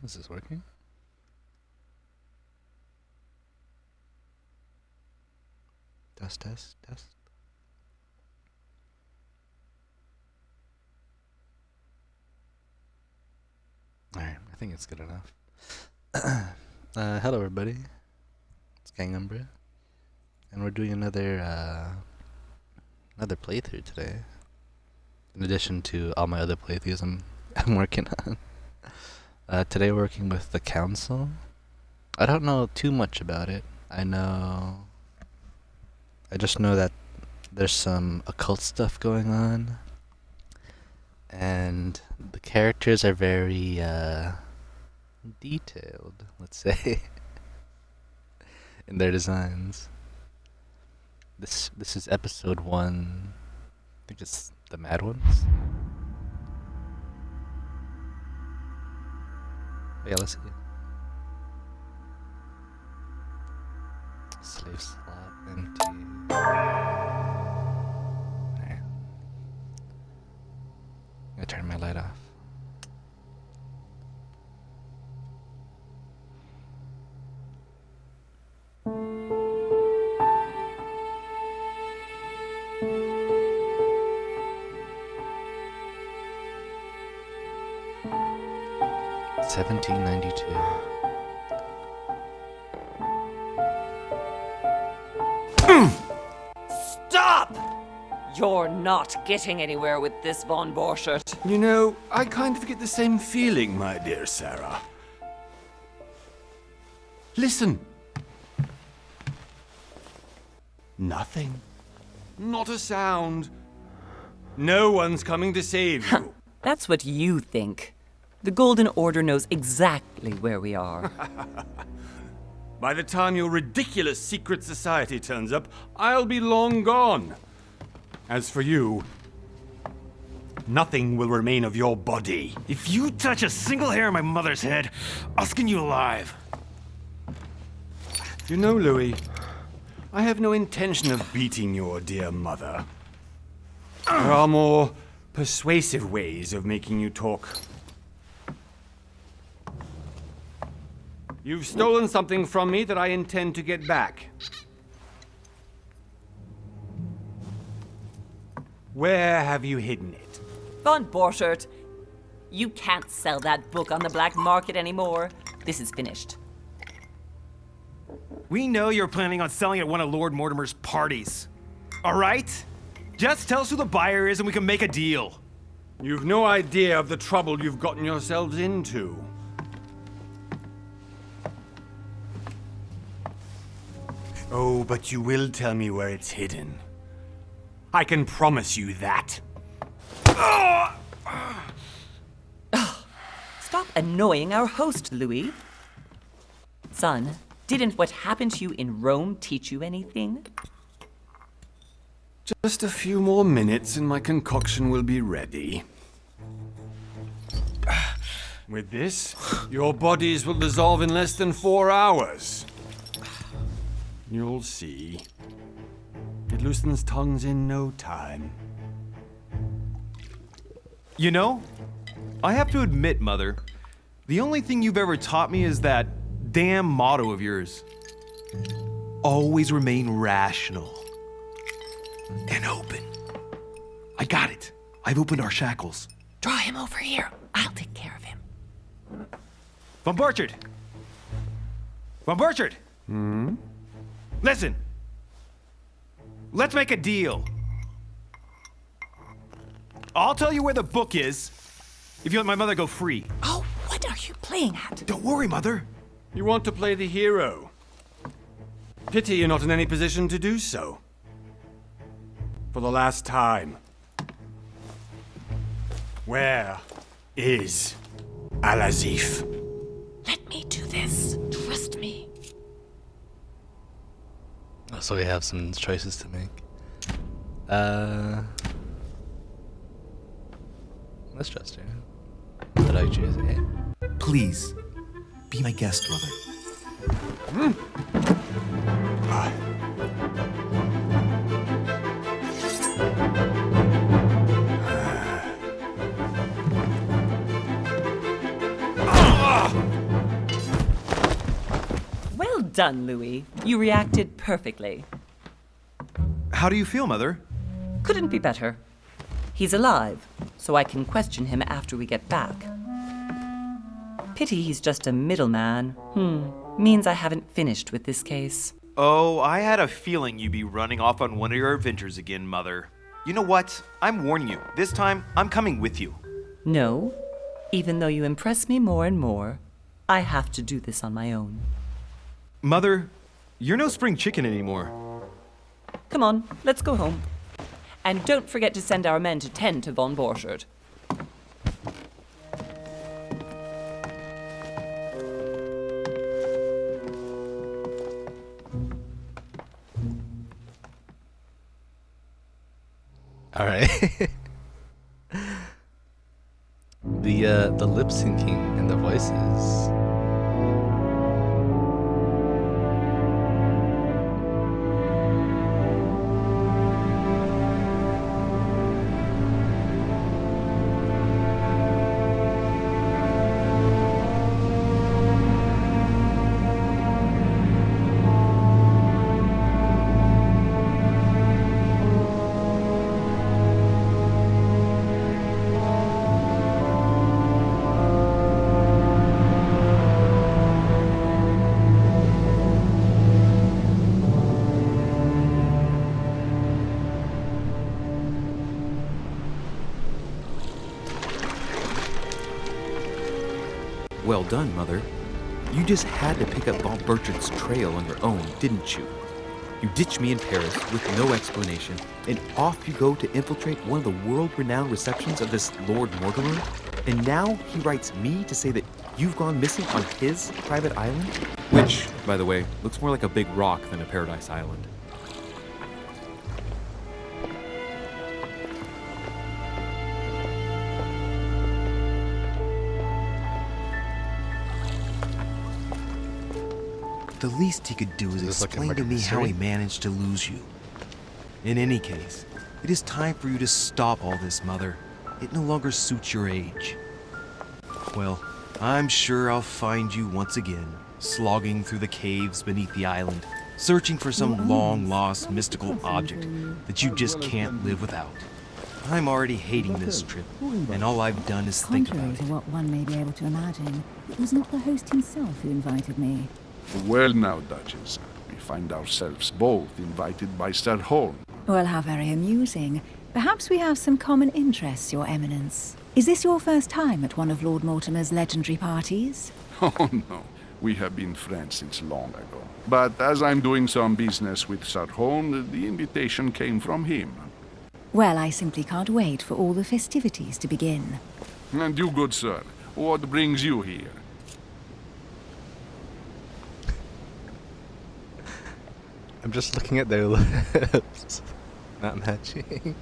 Is this working? Test, test, test. Alright, I think it's good enough. Hello everybody. It's Kang Umbra. And we're doing another playthrough today. In addition to all my other playthroughs I'm working on. Today we're working with the council. I don't know too much about it. I just know that there's some occult stuff going on. And the characters are very detailed, let's say, in their designs. This is episode 1. I think it's the Mad Ones. Yeah, let's see. Slave slot empty. There. I'm gonna turn my light off. $17.92. Stop! You're not getting anywhere with this Von Borchert. You know, I kind of get the same feeling, my dear Sarah. Listen. Nothing. Not a sound. No one's coming to save you. That's what you think. The Golden Order knows exactly where we are. By the time your ridiculous secret society turns up, I'll be long gone. As for you, nothing will remain of your body. If you touch a single hair on my mother's head, I'll skin you alive. You know, Louis, I have no intention of beating your dear mother. There are more persuasive ways of making you talk. You've stolen something from me that I intend to get back. Where have you hidden it? Von Borchert, you can't sell that book on the black market anymore. This is finished. We know you're planning on selling at one of Lord Mortimer's parties. All right? Just tell us who the buyer is and we can make a deal. You've no idea of the trouble you've gotten yourselves into. Oh, but you will tell me where it's hidden. I can promise you that. Stop annoying our host, Louis. Son, didn't what happened to you in Rome teach you anything? Just a few more minutes and my concoction will be ready. With this, your bodies will dissolve in less than 4 hours. You'll see. It loosens tongues in no time. You know, I have to admit, Mother, the only thing you've ever taught me is that damn motto of yours. Always remain rational. And open. I got it. I've opened our shackles. Draw him over here. I'll take care of him. Von Borchert! Von Borchert! Listen. Let's make a deal. I'll tell you where the book is if you let my mother go free. Oh, what are you playing at? Don't worry, Mother. You want to play the hero. Pity you're not in any position to do so. For the last time. Where is Al-Azif? Let me do this. Trust me. Oh, so we have some choices to make. Let's trust her. What did I choose? A? Please, be my guest, Mother. done, Louis. You reacted perfectly. How do you feel, Mother? Couldn't be better. He's alive, so I can question him after we get back. Pity he's just a middleman. Means I haven't finished with this case. Oh, I had a feeling you'd be running off on one of your adventures again, Mother. You know what? I'm warning you. This time, I'm coming with you. No, even though you impress me more and more, I have to do this on my own. Mother, you're no spring chicken anymore. Come on, let's go home. And don't forget to send our men to tend to von Borchardt. All right. The lip syncing and the voices. Well done, Mother. You just had to pick up von Borchardt's trail on your own, didn't you? You ditched me in Paris with no explanation, and off you go to infiltrate one of the world-renowned receptions of this Lord Mortimer? And now he writes me to say that you've gone missing on his private island? Which, by the way, looks more like a big rock than a paradise island. The least he could do is Is this like a explain to murder me how he mystery? managed to lose you. In any case, it is time for you to stop all this, Mother. It no longer suits your age. Well, I'm sure I'll find you once again, slogging through the caves beneath the island, searching for some long-lost mystical object that you just can't live without. I'm already hating this trip, and all I've done is think Contrary about to it. what one may be able to imagine, it was not the host himself who invited me. Well now, Duchess, we find ourselves both invited by Sir Horn. Well, how very amusing. Perhaps we have some common interests, Your Eminence. Is this your first time at one of Lord Mortimer's legendary parties? Oh no, we have been friends since long ago. But as I'm doing some business with Sir Horn, the invitation came from him. Well, I simply can't wait for all the festivities to begin. And you, good sir, what brings you here? I'm just looking at their lips. Not matching.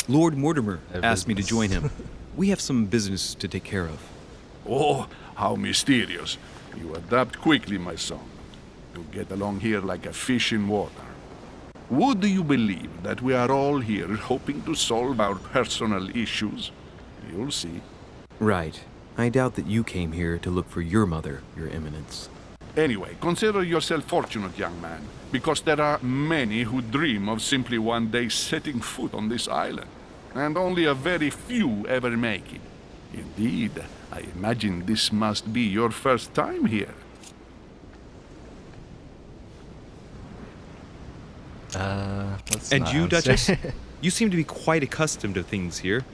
Lord Mortimer Have asked me to business. join him. We have some business to take care of. Oh, how mysterious. You adapt quickly, my son. You get along here like a fish in water. Would you believe that we are all here hoping to solve our personal issues? You'll see. Right. I doubt that you came here to look for your mother, Your Eminence. Anyway, consider yourself fortunate, young man, because there are many who dream of simply one day setting foot on this island, and only a very few ever make it. Indeed, I imagine this must be your first time here. Let's And not you, answer. Duchess? You seem to be quite accustomed to things here.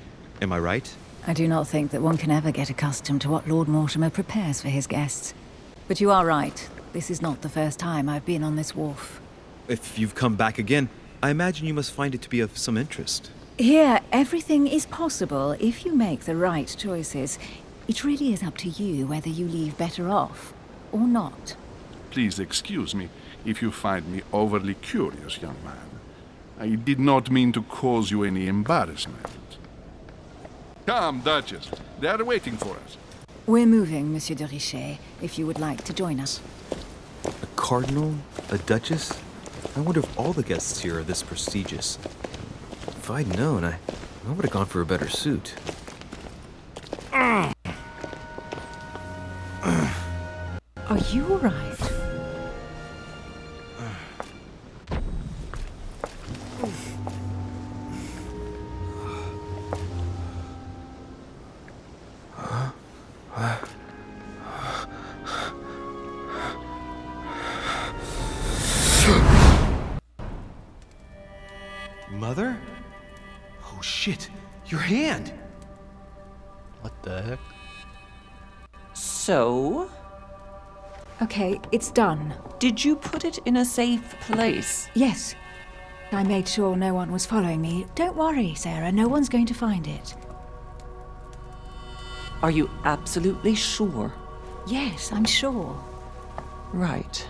Am I right? I do not think that one can ever get accustomed to what Lord Mortimer prepares for his guests. But you are right. This is not the first time I've been on this wharf. If you've come back again, I imagine you must find it to be of some interest. Here, everything is possible if you make the right choices. It really is up to you whether you leave better off or not. Please excuse me if you find me overly curious, young man. I did not mean to cause you any embarrassment. Come, Duchess. They are waiting for us. We're moving, Monsieur de Richet, if you would like to join us. A cardinal? A duchess? I wonder if all the guests here are this prestigious. If I'd known, I would have gone for a better suit. Are you all right? Mother? Oh shit, your hand! What the heck? So, Okay, it's done. did you put it in a safe place? Yes. I made sure no one was following me. Don't worry, Sarah, no one's going to find it. Are you absolutely sure? Yes, I'm sure. Right.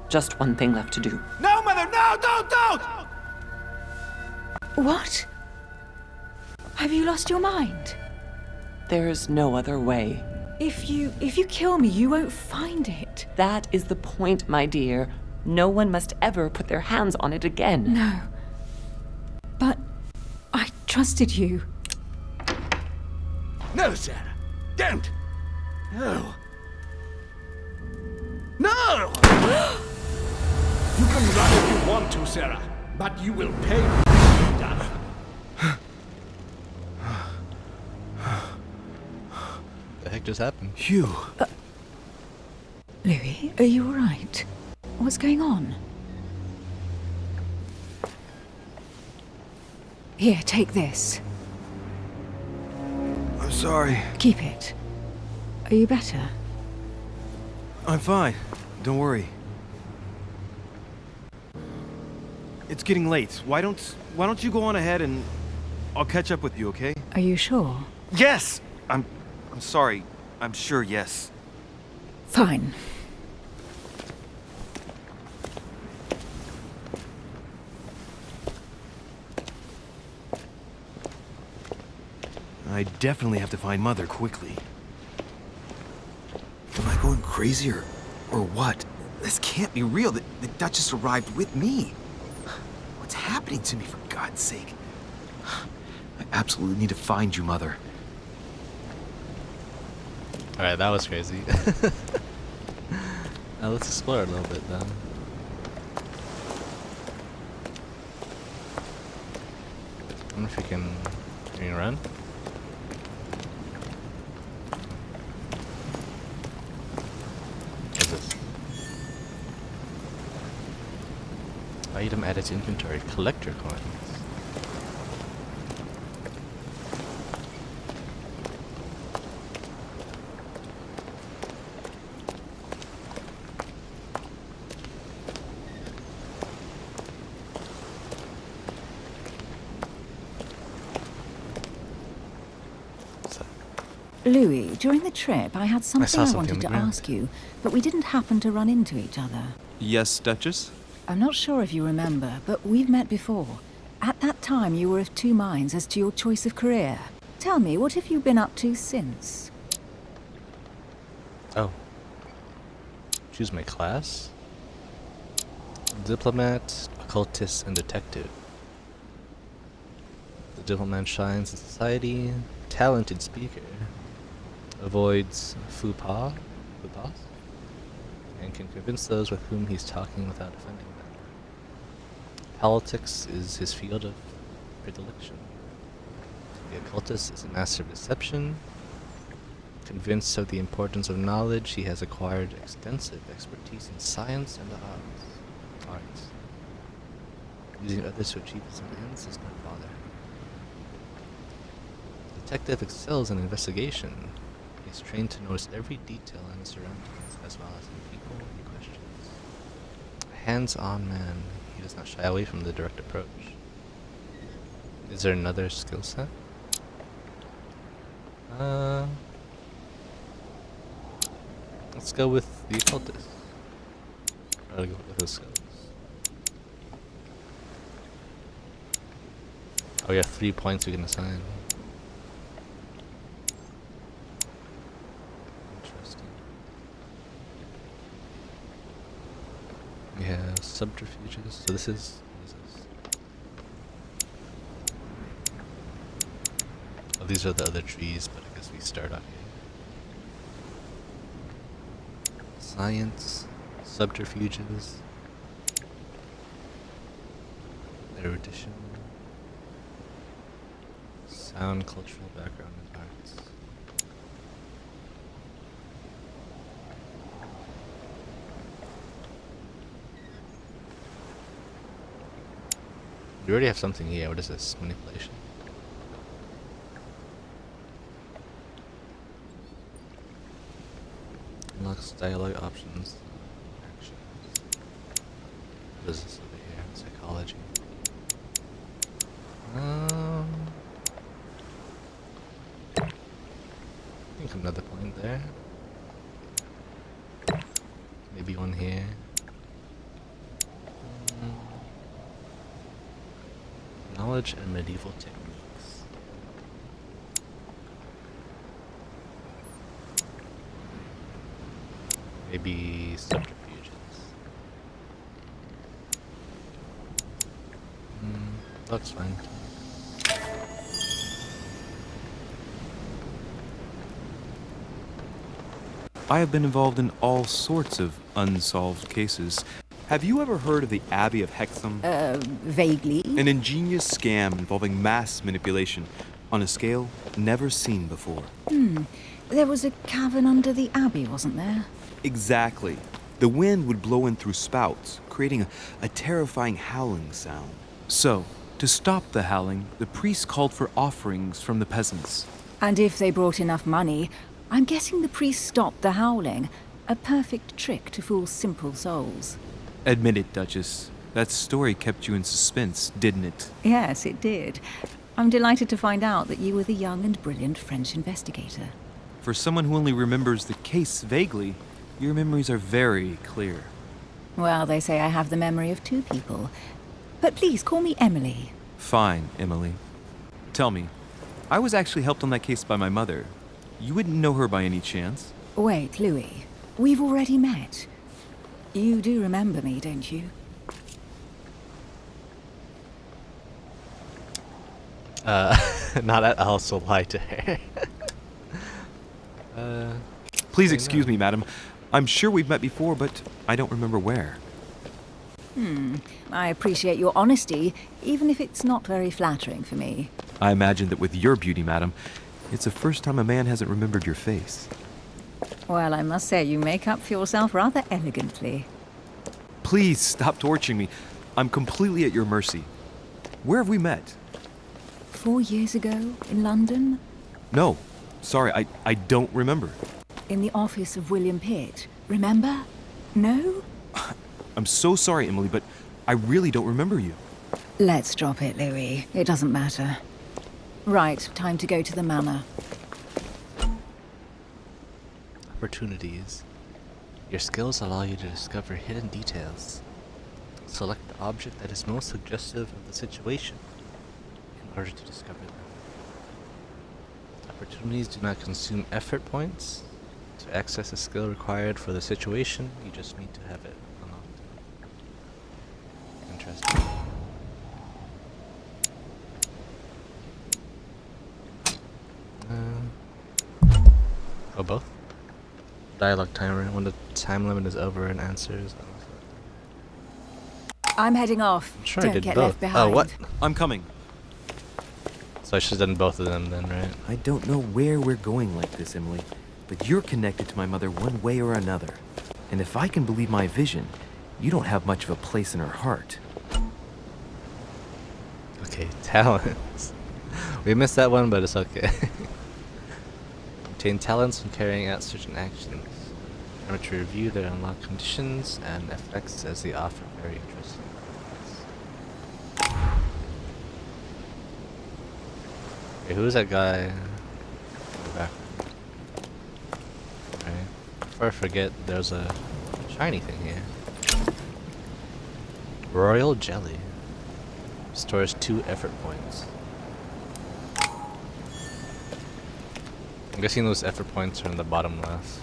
Just one thing left to do. No, Mother, no, don't! What? Have you lost your mind? There's no other way. If you kill me, you won't find it. That is the point, my dear. No one must ever put their hands on it again. No. But I trusted you. No, Sarah. Don't. No. No! You can run if you want to, Sarah, but you will pay for what you've done. The heck just happened? Phew. Louis, are you all right? What's going on? Here, take this. I'm sorry. Keep it. Are you better? I'm fine. Don't worry. It's getting late. Why don't you go on ahead and I'll catch up with you, okay? Are you sure? Yes! I'm sorry. I'm sure, yes. Fine. I definitely have to find Mother quickly. Am I going crazy or what? This can't be real. The Duchess arrived with me. What's happening to me, for God's sake? I absolutely need to find you, Mother. Alright, that was crazy. Now let's explore a little bit then. I wonder if we can run. What's this? Item added to inventory. Collector coins. Louis, during the trip, I had something I something wanted on the to ground. ask you, but we didn't happen to run into each other. Yes, Duchess? I'm not sure if you remember, but we've met before. At that time, you were of two minds as to your choice of career. Tell me, what have you been up to since? Oh. Choose my class? Diplomat, occultist, and detective. The diplomat shines in society, talented speaker, avoids faux pas, and can convince those with whom he's talking without offending them. Politics is his field of predilection. The occultist is a master of deception. Convinced of the importance of knowledge, he has acquired extensive expertise in science and the arts. Using others to achieve his own ends does not bother him. The detective excels in investigation. He is trained to notice every detail in his surroundings, as well as in people and questions. A hands-on man, he does not shy away from the direct approach. Is there another skill set? Let's go with the occultist. I'll go with the skills. Oh, we have 3 points we can assign. Interesting. We have subterfuges. So this is. What is this? Oh, these are the other trees, but I guess we start out here. Science, subterfuges, erudition, sound, cultural background, and arts. We already have something here. What is this? Manipulation? Unlocks dialogue options. Actions. What is this over here? Psychology. I think another point there. Maybe one here. Knowledge and medieval techniques. Maybe subterfuges. Looks fine. I have been involved in all sorts of unsolved cases. Have you ever heard of the Abbey of Hexham? Vaguely. An ingenious scam involving mass manipulation on a scale never seen before. There was a cavern under the abbey, wasn't there? Exactly. The wind would blow in through spouts, creating a terrifying howling sound. So, to stop the howling, the priests called for offerings from the peasants. And if they brought enough money, I'm guessing the priest stopped the howling. A perfect trick to fool simple souls. Admit it, Duchess. That story kept you in suspense, didn't it? Yes, it did. I'm delighted to find out that you were the young and brilliant French investigator. For someone who only remembers the case vaguely, your memories are very clear. Well, they say I have the memory of two people. But please call me Emily. Fine, Emily. Tell me, I was actually helped on that case by my mother. You wouldn't know her by any chance? Wait, Louis. We've already met. You do remember me, don't you? Not I also lie to her. Please excuse me, madam. I'm sure we've met before, but I don't remember where. I appreciate your honesty, even if it's not very flattering for me. I imagine that with your beauty, madam, it's the first time a man hasn't remembered your face. Well, I must say you make up for yourself rather elegantly. Please stop torturing me. I'm completely at your mercy. Where have we met? 4 years ago, in London, No. Sorry, I don't remember. in the office of William Pitt. Remember? No? I'm so sorry, Emily, but I really don't remember you. Let's drop it, Louis. It doesn't matter. Right, time to go to the manor. Opportunities. Your skills allow you to discover hidden details. Select the object that is most suggestive of the situation in order to discover them. Opportunities do not consume effort points. To access a skill required for the situation, you just need to have it unlocked. Interesting. Oh, both? Dialogue timer. When the time limit is over and answers. I'm heading off. I'm sure Don't I did get both. left behind. Oh, what? I'm coming. So I should have done both of them then, right? I don't know where we're going like this, Emily, but you're connected to my mother one way or another. And if I can believe my vision, you don't have much of a place in her heart. Okay, talents. We missed that one, but it's okay. Obtain talents from carrying out certain actions. Remember to review their unlocked conditions and effects as they offer very interesting effects. Okay, who's that guy? In the background. Alright. Before I forget, there's a shiny thing here. Royal Jelly. Restores 2 effort points. I'm guessing those effort points are in the bottom left.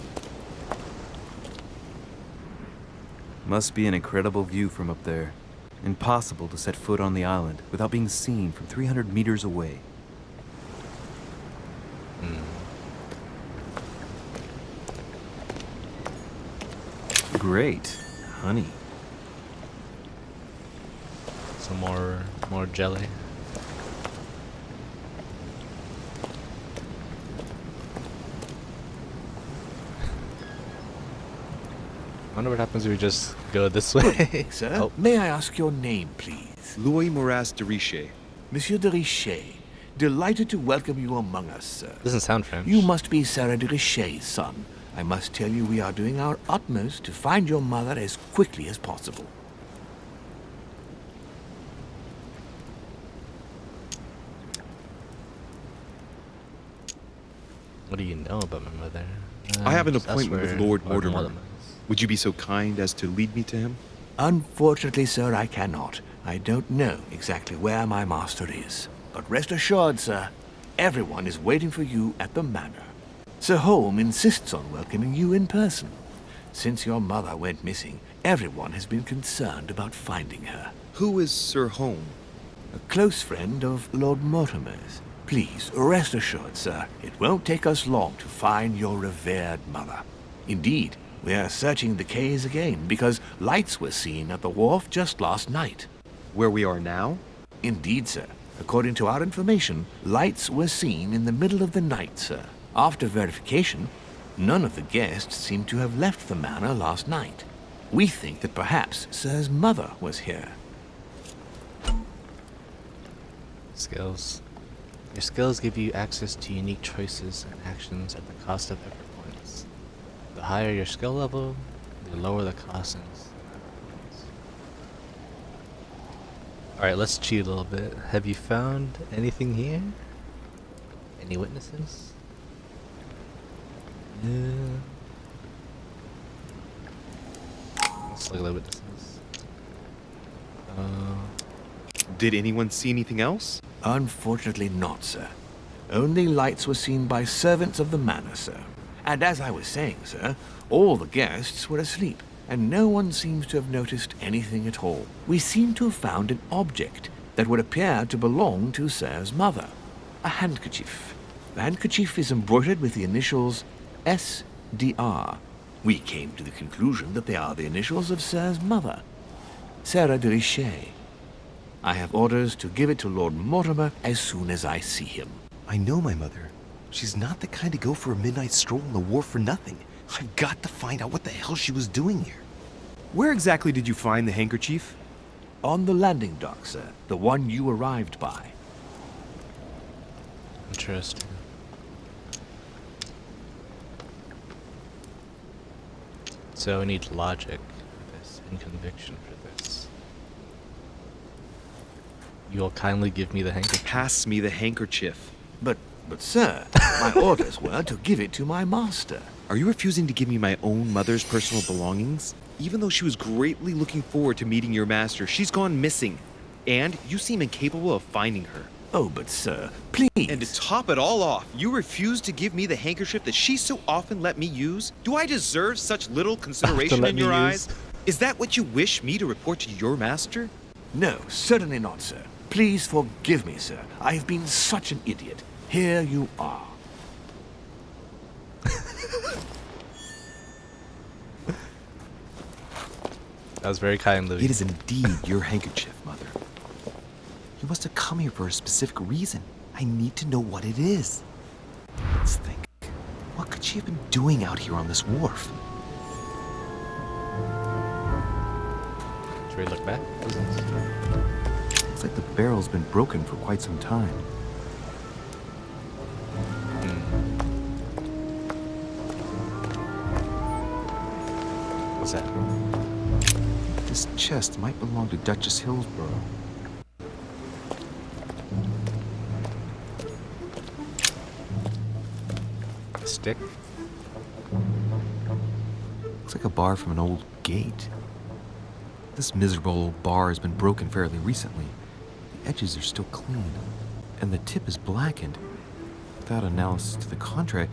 Must be an incredible view from up there. Impossible to set foot on the island without being seen from 300 meters away. great, honey. Some more jelly. I wonder what happens if we just go this way. Sir, Oh, may I ask your name, please? Louis Moras de Richer. Monsieur de Richet. Delighted to welcome you among us, sir. doesn't sound French. You must be Sarah de Richet's son. I must tell you we are doing our utmost to find your mother as quickly as possible. What do you know about my mother? I have an That's appointment with where Lord Lord Mortimer. Mortimer is. Would you be so kind as to lead me to him? Unfortunately, sir, I cannot. I don't know exactly where my master is. But rest assured, sir, everyone is waiting for you at the manor. Sir Holm insists on welcoming you in person. Since your mother went missing, everyone has been concerned about finding her. Who is Sir Holm? A close friend of Lord Mortimer's. Please, rest assured, sir, it won't take us long to find your revered mother. Indeed, we are searching the quays again because lights were seen at the wharf just last night. Where we are now? Indeed, sir. According to our information, lights were seen in the middle of the night, sir. After verification, none of the guests seem to have left the manor last night. We think that perhaps Sir's mother was here. Skills. Your skills give you access to unique choices and actions at the cost of effort points. The higher your skill level, the lower the cost and effort points. Alright, let's cheat a little bit. Have you found anything here? Any witnesses? Let's look at the witnesses. Did anyone see anything else? Unfortunately not, sir. Only lights were seen by servants of the manor, sir. And as I was saying, sir, all the guests were asleep, and no one seems to have noticed anything at all. We seem to have found an object that would appear to belong to Sir's mother. A handkerchief. The handkerchief is embroidered with the initials SDR. We came to the conclusion that they are the initials of Sir's mother, Sarah de Richet. I have orders to give it to Lord Mortimer as soon as I see him. I know my mother. She's not the kind to go for a midnight stroll on the wharf for nothing. I've got to find out what the hell she was doing here. Where exactly did you find the handkerchief? On the landing dock, sir. The one you arrived by. Interesting. So we need logic for this and conviction for this. You will kindly give me the handkerchief. Pass me the handkerchief. But sir, my orders were to give it to my master. Are you refusing to give me my own mother's personal belongings? Even though she was greatly looking forward to meeting your master, she's gone missing. And you seem incapable of finding her. Oh, but sir, please. And to top it all off, you refuse to give me the handkerchief that she so often let me use? Do I deserve such little consideration let in me your use. eyes? Is that what you wish me to report to your master? No, certainly not, sir. Please forgive me, sir. I have been such an idiot. Here you are. That was very kind, Louis. It is indeed your handkerchief, Mother. You must have come here for a specific reason. I need to know what it is. Let's think. What could she have been doing out here on this wharf? Should we look back? Looks like the barrel's been broken for quite some time. What's that? This chest might belong to Duchess Hillsborough. A stick? Looks like a bar from an old gate. This miserable old bar has been broken fairly recently. The edges are still clean, and the tip is blackened. Without analysis to the contrary,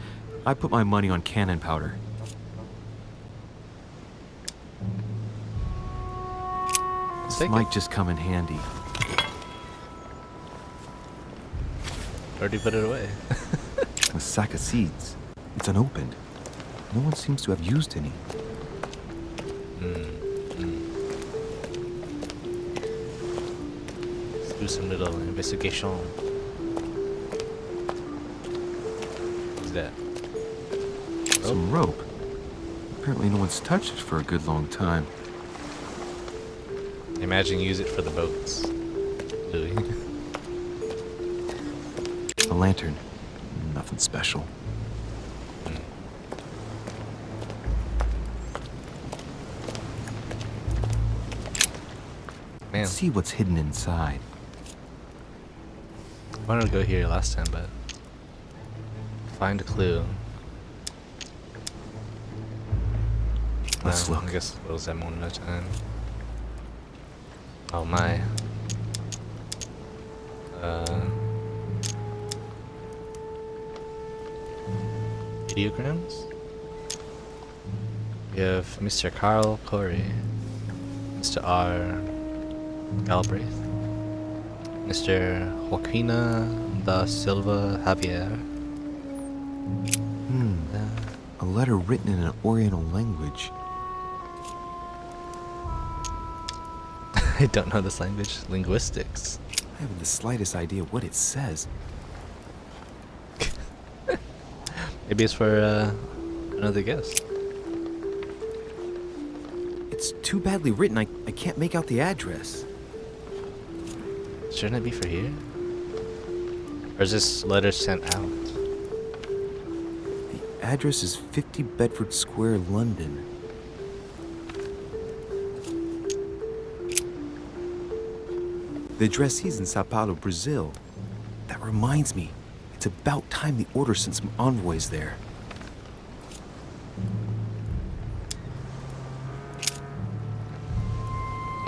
I put my money on cannon powder. This Take might it. just come in handy. Already put it away. A sack of seeds. It's unopened. No one seems to have used any. Let's do some little investigation. What's that? Some rope. Apparently no one's touched it for a good long time. Imagine use it for the boats, Louis. A lantern. Nothing special. Man, Let's see what's hidden inside. I wanted to go here last time, but find a clue. Let's look. I guess what was that moment of time? Oh my. Ideograms? We have Mr. Carl Corey, Mr. R. Galbraith, Mr. Joaquina da Silva Javier. A letter written in an Oriental language. I don't know this language. Linguistics. I haven't the slightest idea what it says. Maybe it's for another guest. It's too badly written, I can't make out the address. Shouldn't it be for here? Or is this letter sent out? The address is 50 Bedford Square, London. The addressee's in Sao Paulo, Brazil. That reminds me, it's about time the Order sent some envoys there.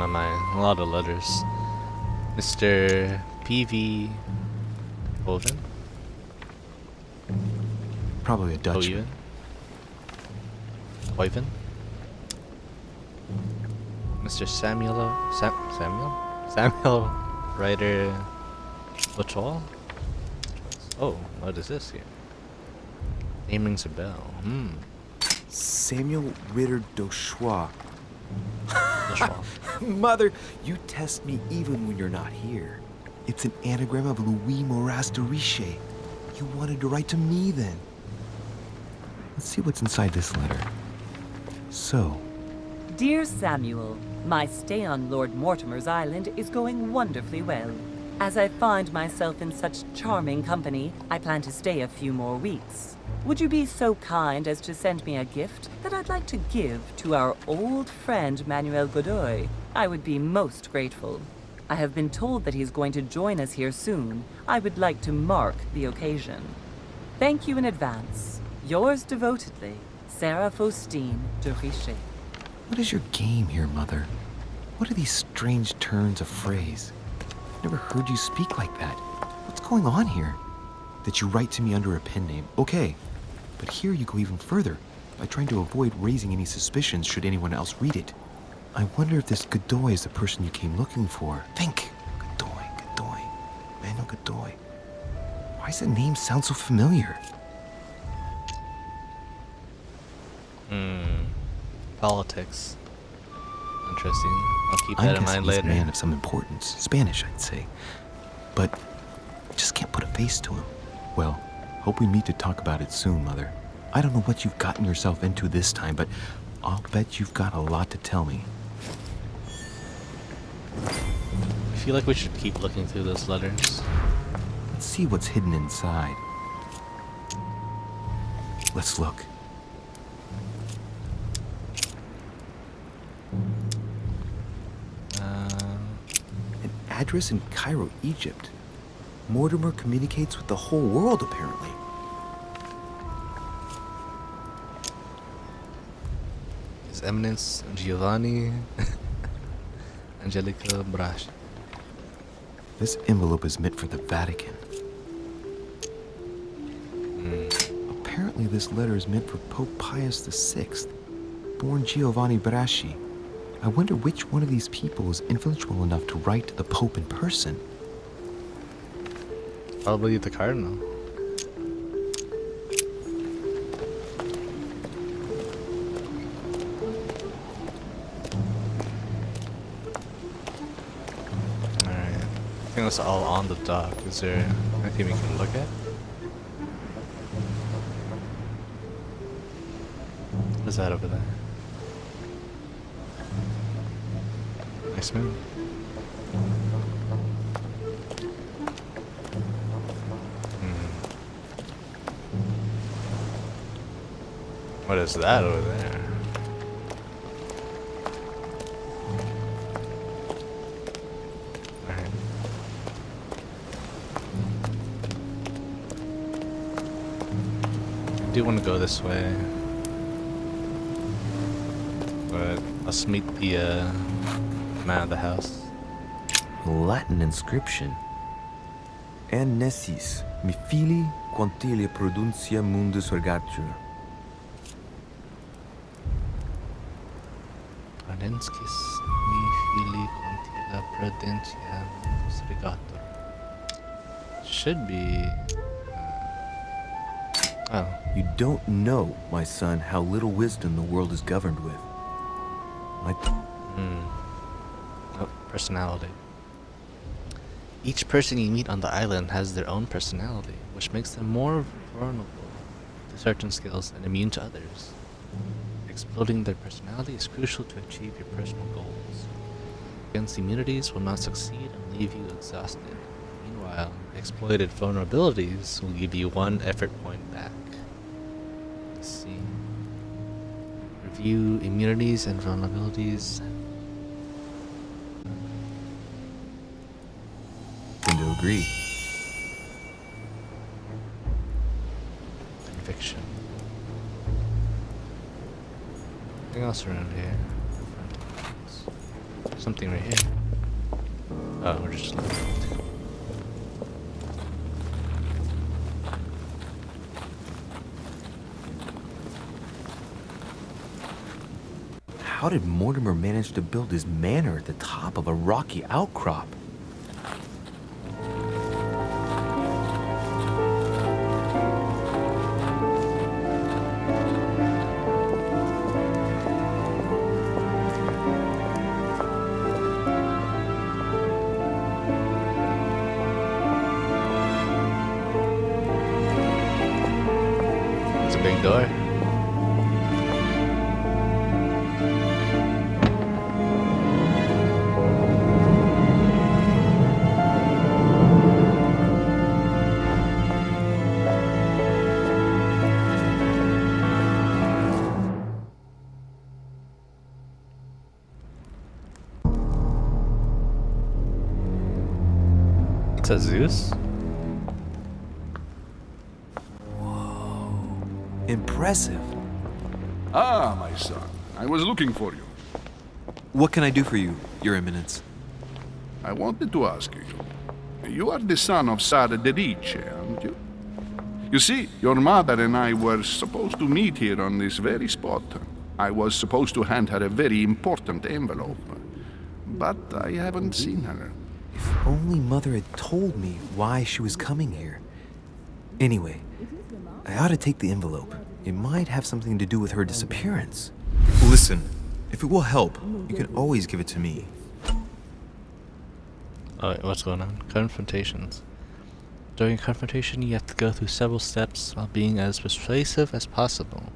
Oh my, a lot of letters. Mr. P.V. Oven? Probably a Dutchman. Oven? Mr. Samuel Ryder Latoil? Oh, what is this here? Name rings a bell. Samuel Ritter Dochois. Latoil. Mother, you test me even when you're not here. It's an anagram of Louis Moras de Riche. You wanted to write to me then. Let's see what's inside this letter. So, Dear Samuel, my stay on Lord Mortimer's island is going wonderfully well. As I find myself in such charming company, I plan to stay a few more weeks. Would you be so kind as to send me a gift that I'd like to give to our old friend Manuel Godoy? I would be most grateful. I have been told that he's going to join us here soon. I would like to mark the occasion. Thank you in advance. Yours devotedly, Sarah Faustine de Richer. what is your game here, Mother? What are these strange turns of phrase? I've never heard you speak like that. What's going on here? That you write to me under a pen name, okay. But here you go even further, by trying to avoid raising any suspicions should anyone else read it. I wonder if this Godoy is the person you came looking for. Think! Godoy. Manuel Godoy. Why does that name sound so familiar? Politics. Interesting. I'll keep I'm that in guessing mind he's a later. man of some importance. Spanish, I'd say. But I just can't put a face to him. Well, hope we meet to talk about it soon, Mother. I don't know what you've gotten yourself into this time, but I'll bet you've got a lot to tell me. I feel like we should keep looking through those letters. Let's see what's hidden inside. Let's look. An address in Cairo, Egypt. Mortimer communicates with the whole world, apparently. His Eminence Giovanni Angelica Brash. This envelope is meant for the Vatican. Apparently this letter is meant for Pope Pius VI, born Giovanni Braschi. I wonder which one of these people was influential enough to write to the Pope in person. Probably the Cardinal. I think that's all on the dock. Is there anything we can look at? What is that over there? Nice move. What is that over there? Alright. I do want to go this way, but let's meet the man of the house. Latin inscription. En nessis, mi fili quantilia produncia mundus ergatur. Adenskis mi fili quantila prudentia srigator. Should be. Oh. You don't know, my son, how little wisdom the world is governed with. Oh, personality. Each person you meet on the island has their own personality, which makes them more vulnerable to certain skills and immune to others. Exploiting their personality is crucial to achieve your personal goals. Against immunities will not succeed and leave you exhausted. Meanwhile, exploited vulnerabilities will give you 1 effort point back. Let's see. Review immunities and vulnerabilities. Tend to agree. Conviction. Anything else around here? Something right here. Oh, we're just looking. How did Mortimer manage to build his manor at the top of a rocky outcrop? It's a big door. It's a Zeus? Impressive. Ah, my son. I was looking for you. What can I do for you, Your Eminence? I wanted to ask you. You are the son of Sara de Riche, aren't you? You see, your mother and I were supposed to meet here on this very spot. I was supposed to hand her a very important envelope. But I haven't seen her. If only Mother had told me why she was coming here. Anyway, I ought to take the envelope. It might have something to do with her disappearance. Listen, if it will help, you can always give it to me. Oh, wait, what's going on? Confrontations. During a confrontation, you have to go through several steps while being as persuasive as possible.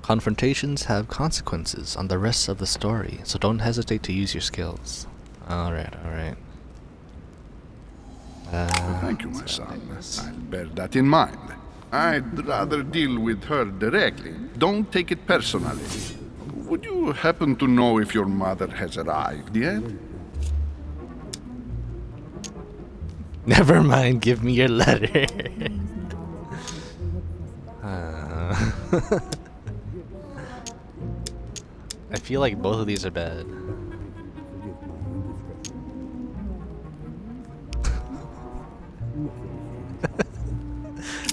Confrontations have consequences on the rest of the story, so don't hesitate to use your skills. Alright, alright. Thank you, my son. I'll bear that in mind. I'd rather deal with her directly. Don't take it personally. Would you happen to know if your mother has arrived yet? Never mind, give me your letter. I feel like both of these are bad.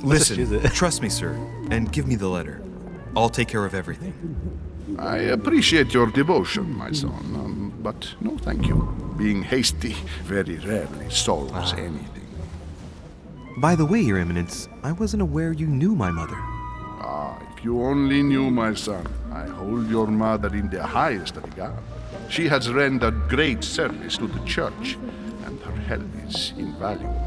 Let's just use Listen, it. trust me, sir, and give me the letter. I'll take care of everything. I appreciate your devotion, my son, but no thank you. Being hasty very rarely solves anything. By the way, Your Eminence, I wasn't aware you knew my mother. Ah, if you only knew, my son, I hold your mother in the highest regard. She has rendered great service to the church, and her help is invaluable.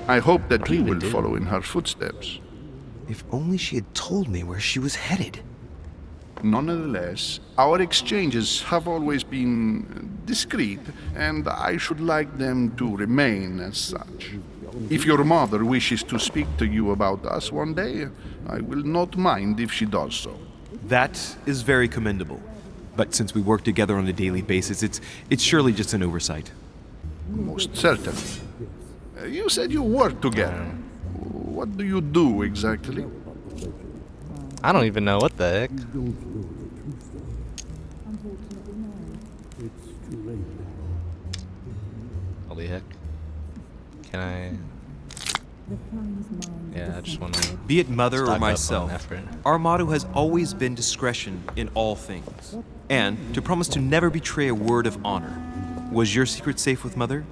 I hope that you will follow in her footsteps. If only she had told me where she was headed. Nonetheless, our exchanges have always been discreet, and I should like them to remain as such. If your mother wishes to speak to you about us one day, I will not mind if she does so. That is very commendable. But since we work together on a daily basis, it's surely just an oversight. Most certainly. You said you work together. What do you do exactly? I don't even know what the heck. Holy heck. Can I... Yeah, I just want to... Be it Mother or stock up on myself, effort. our motto has always been discretion in all things, and to promise to never betray a word of honor. Was your secret safe with Mother?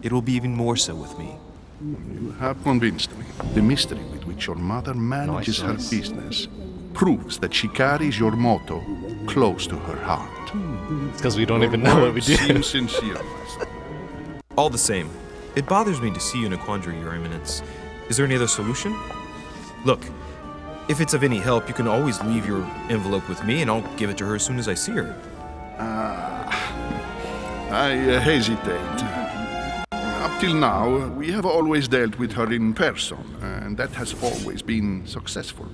It will be even more so with me. You have convinced me. The mystery with which your mother manages her Nice. business proves that she carries your motto close to her heart. It's because we don't even know what we do. Seems sincere, my son. All the same, it bothers me to see you in a quandary, Your Eminence. Is there any other solution? Look, if it's of any help, you can always leave your envelope with me and I'll give it to her as soon as I see her. I hesitate. Up till now, we have always dealt with her in person, and that has always been successful.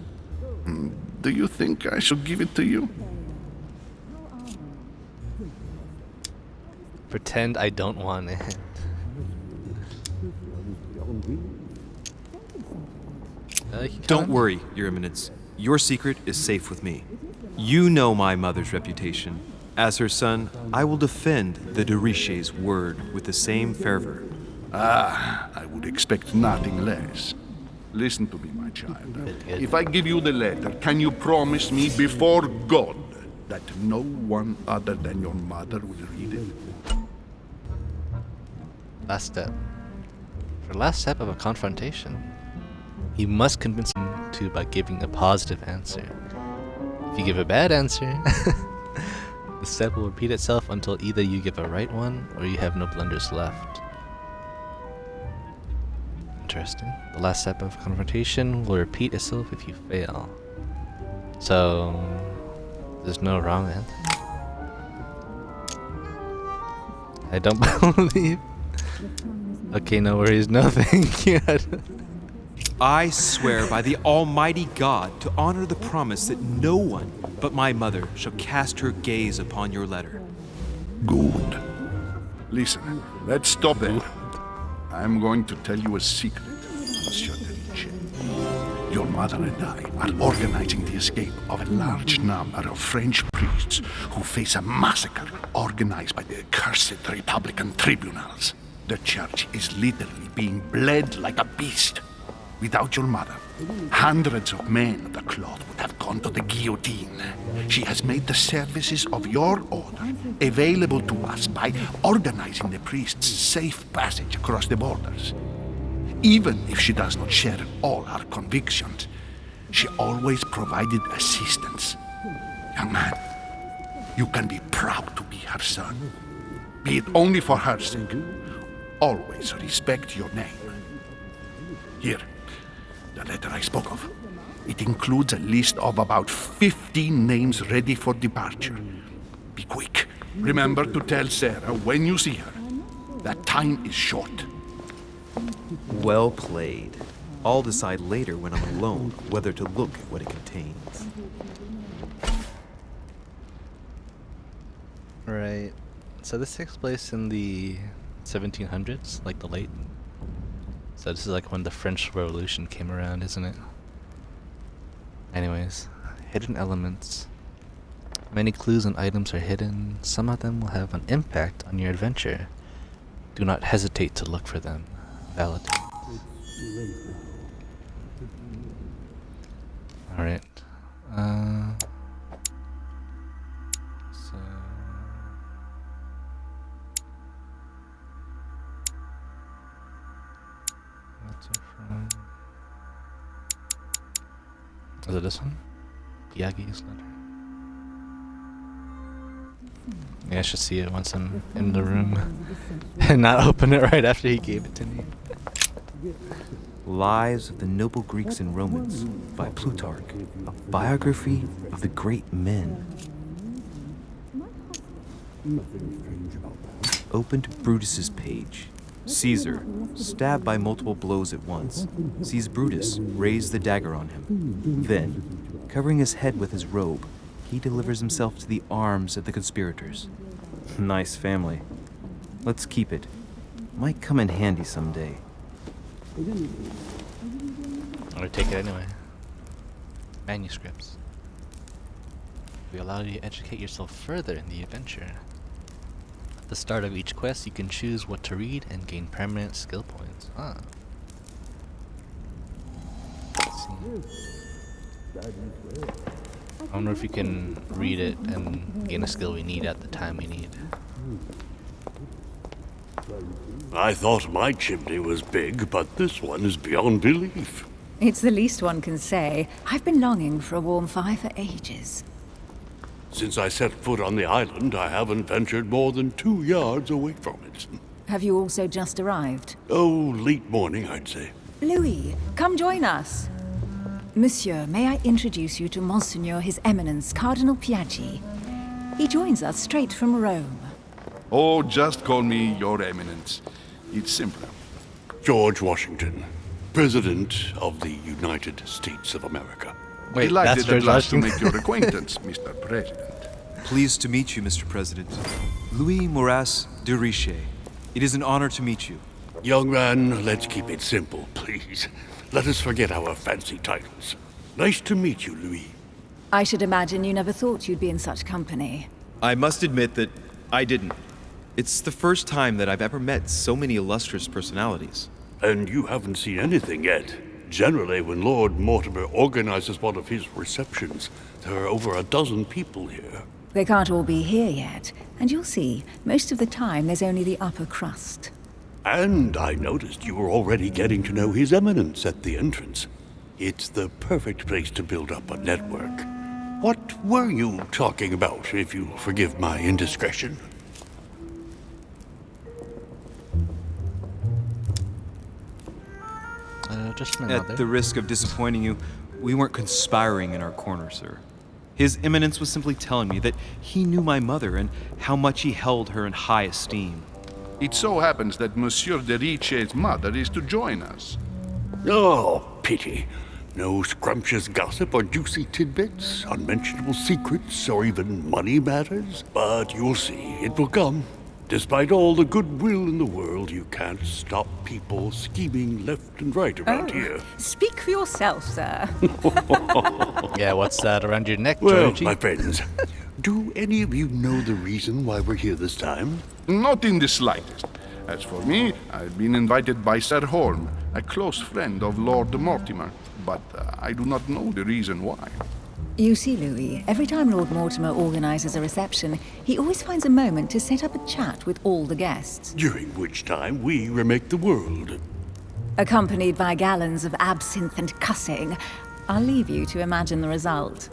Do you think I should give it to you? Pretend I don't want it. Don't worry, Your Eminence. Your secret is safe with me. You know my mother's reputation. As her son, I will defend the de Richet's word with the same fervor. I would expect nothing less. Listen to me, my child. Good. If I give you the letter, can you promise me before God that no one other than your mother will read it? Last step. For last step of a confrontation, you must convince him to by giving a positive answer. If you give a bad answer, the step will repeat itself until either you give a right one or you have no blunders left. Interesting. The last step of confrontation will repeat itself if you fail. So, there's no wrong answer. I don't believe. Okay, no worries. No, thank you. I swear by the Almighty God to honor the promise that no one but my mother shall cast her gaze upon your letter. Good. Listen, let's stop there. I'm going to tell you a secret, Monsieur de Richet. Your mother and I are organizing the escape of a large number of French priests who face a massacre organized by the accursed Republican tribunals. The church is literally being bled like a beast. Without your mother, hundreds of men of the cloth would have gone to the guillotine. She has made the services of your order available to us by organizing the priests' safe passage across the borders. Even if she does not share all our convictions, she always provided assistance. Young man, you can be proud to be her son. Be it only for her sake. Always respect your name. Here, the letter I spoke of. It includes a list of about 15 names ready for departure. Be quick. Remember to tell Sarah when you see her that time is short. Well played. I'll decide later when I'm alone whether to look at what it contains. Right. So this takes place in the 1700s, like the late. So this is like when the French Revolution came around, isn't it? Anyways, hidden elements. Many clues and items are hidden. Some of them will have an impact on your adventure. Do not hesitate to look for them. Validate. Alright. So... Letter from... Is it this one? Yagi's letter. Yeah, I should see it once I'm in the room. And not open it right after he gave it to me. Lives of the Noble Greeks and Romans by Plutarch, a biography of the great men. Open to Brutus's page. Caesar, stabbed by multiple blows at once, sees Brutus raise the dagger on him. Then, covering his head with his robe, he delivers himself to the arms of the conspirators. Nice family. Let's keep it. Might come in handy someday. I'm gonna take it anyway. Manuscripts. We allow you to educate yourself further in the adventure. At the start of each quest, you can choose what to read and gain permanent skill points. Ah. Let's see. I wonder if you can read it and gain a skill we need at the time we need. I thought my chimney was big, but this one is beyond belief. It's the least one can say. I've been longing for a warm fire for ages. Since I set foot on the island, I haven't ventured more than 2 yards away from it. Have you also just arrived? Oh, late morning, I'd say. Louis, come join us. Monsieur, may I introduce you to Monseigneur His Eminence, Cardinal Piaggi. He joins us straight from Rome. Oh, just call me Your Eminence. It's simpler. George Washington, President of the United States of America. Wait, Delighted that's at George last to Washington? make your acquaintance, Mr. President. Pleased to meet you, Mr. President. Louis Maurice de Richet. It is an honor to meet you. Young man, let's keep it simple, please. Let us forget our fancy titles. Nice to meet you, Louis. I should imagine you never thought you'd be in such company. I must admit that I didn't. It's the first time that I've ever met so many illustrious personalities. And you haven't seen anything yet. Generally, when Lord Mortimer organizes one of his receptions, there are over a dozen people here. They can't all be here yet, and you'll see, most of the time there's only the upper crust. And I noticed you were already getting to know His Eminence at the entrance. It's the perfect place to build up a network. What were you talking about, if you forgive my indiscretion? Just another. At the risk of disappointing you, we weren't conspiring in our corner, sir. His Eminence was simply telling me that he knew my mother and how much he held her in high esteem. It so happens that Monsieur de Richet's mother is to join us. Oh, pity. No scrumptious gossip or juicy tidbits, unmentionable secrets, or even money matters. But you'll see, it will come. Despite all the goodwill in the world, you can't stop people scheming left and right around here. Speak for yourself, sir. Yeah, what's that around your neck, Well, Georgie? my friends, do any of you know the reason why we're here this time? Not in the slightest. As for me, I've been invited by Sir Holm, a close friend of Lord Mortimer, but I do not know the reason why. You see, Louis, every time Lord Mortimer organizes a reception, he always finds a moment to set up a chat with all the guests. During which time we remake the world. Accompanied by gallons of absinthe and cussing. I'll leave you to imagine the result.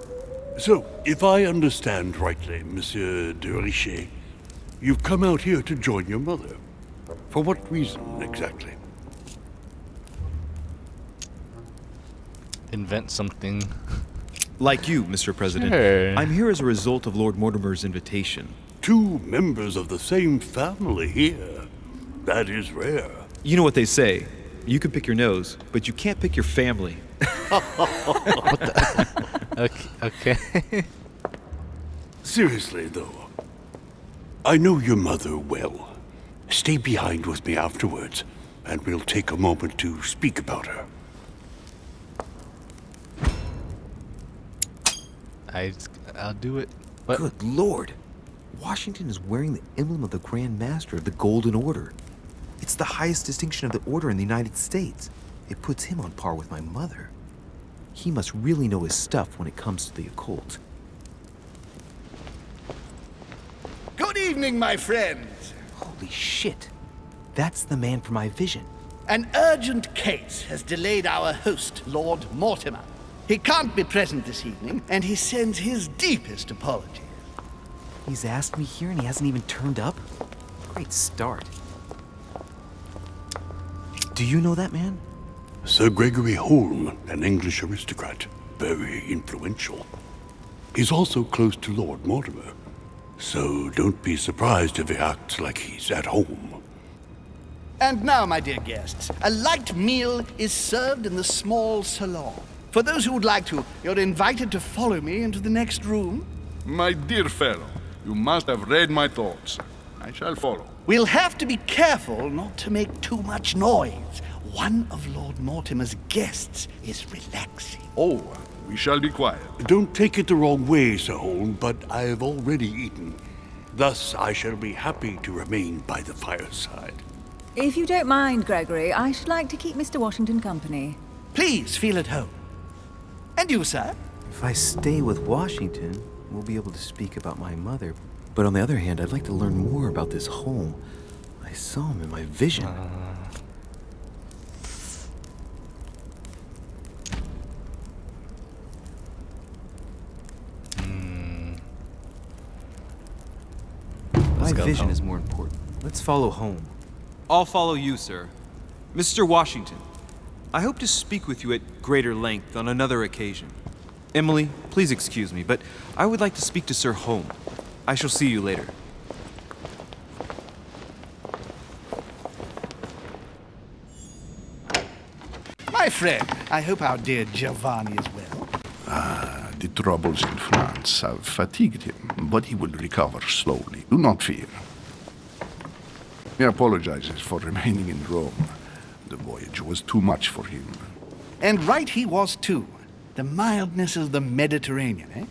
So, if I understand rightly, Monsieur de Richet, you've come out here to join your mother. For what reason, exactly? Invent something. Like you, Mr. President, Sure. I'm here as a result of Lord Mortimer's invitation. 2 members of the same family here. That is rare. You know what they say. You can pick your nose, but you can't pick your family. Okay. Seriously, though, I know your mother well. Stay behind with me afterwards, and we'll take a moment to speak about her. I'll do it. But Good lord. Washington is wearing the emblem of the Grand Master of the Golden Order. It's the highest distinction of the order in the United States. It puts him on par with my mother. He must really know his stuff when it comes to the occult. Good evening, my friends. Holy shit. That's the man for my vision. An urgent case has delayed our host, Lord Mortimer. He can't be present this evening, and he sends his deepest apologies. He's asked me here and he hasn't even turned up? Great start. Do you know that man? Sir Gregory Holm, an English aristocrat, very influential. He's also close to Lord Mortimer, so don't be surprised if he acts like he's at home. And now, my dear guests, a light meal is served in the small salon. For those who would like to, you're invited to follow me into the next room. My dear fellow, you must have read my thoughts. I shall follow. We'll have to be careful not to make too much noise. One of Lord Mortimer's guests is relaxing. Oh, we shall be quiet. Don't take it the wrong way, Sir Holm, but I've already eaten. Thus, I shall be happy to remain by the fireside. If you don't mind, Gregory, I should like to keep Mr. Washington company. Please feel at home. And you, sir? If I stay with Washington, we'll be able to speak about my mother. But on the other hand, I'd like to learn more about this home. I saw him in my vision. My vision is more important. Let's follow home. I'll follow you, sir. Mr. Washington, I hope to speak with you at greater length on another occasion. Emily, please excuse me, but I would like to speak to Sir Holm. I shall see you later. My friend, I hope our dear Giovanni is well. The troubles in France have fatigued him, but he will recover slowly. Do not fear. He apologizes for remaining in Rome. The voyage was too much for him. And right he was, too. The mildness of the Mediterranean, eh?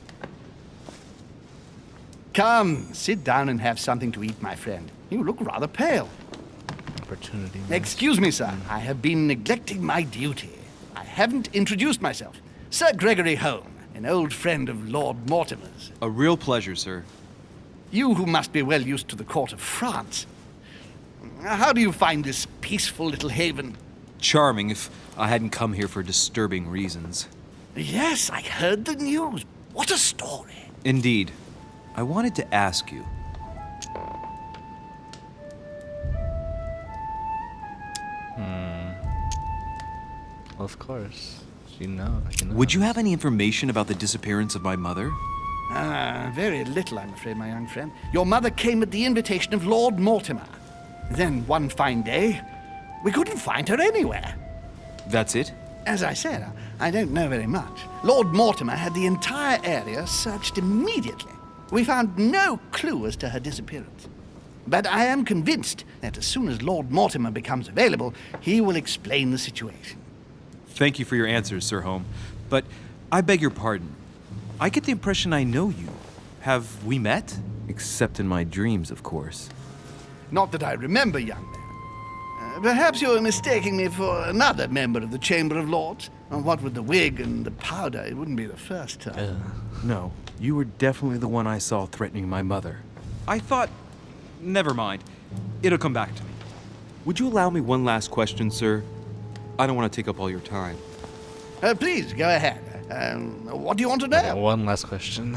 Come, sit down and have something to eat, my friend. You look rather pale. Opportunity. Excuse me, sir. I have been neglecting my duty. I haven't introduced myself. Sir Gregory Holm, an old friend of Lord Mortimer's. A real pleasure, sir. You who must be well used to the court of France. How do you find this peaceful little haven? Charming if I hadn't come here for disturbing reasons. Yes, I heard the news. What a story. Indeed. I wanted to ask you. Of course. You know. Would you have any information about the disappearance of my mother? Very little, I'm afraid, my young friend. Your mother came at the invitation of Lord Mortimer. Then, one fine day, we couldn't find her anywhere. That's it? As I said, I don't know very much. Lord Mortimer had the entire area searched immediately. We found no clue as to her disappearance. But I am convinced that as soon as Lord Mortimer becomes available, he will explain the situation. Thank you for your answers, Sir Holm. But I beg your pardon. I get the impression I know you. Have we met? Except in my dreams, of course. Not that I remember, young man. Perhaps you're mistaking me for another member of the Chamber of Lords. And what with the wig and the powder, it wouldn't be the first time. No, you were definitely the one I saw threatening my mother. I thought... Never mind. It'll come back to me. Would you allow me one last question, sir? I don't want to take up all your time. Please, go ahead. What do you want to know? One last question.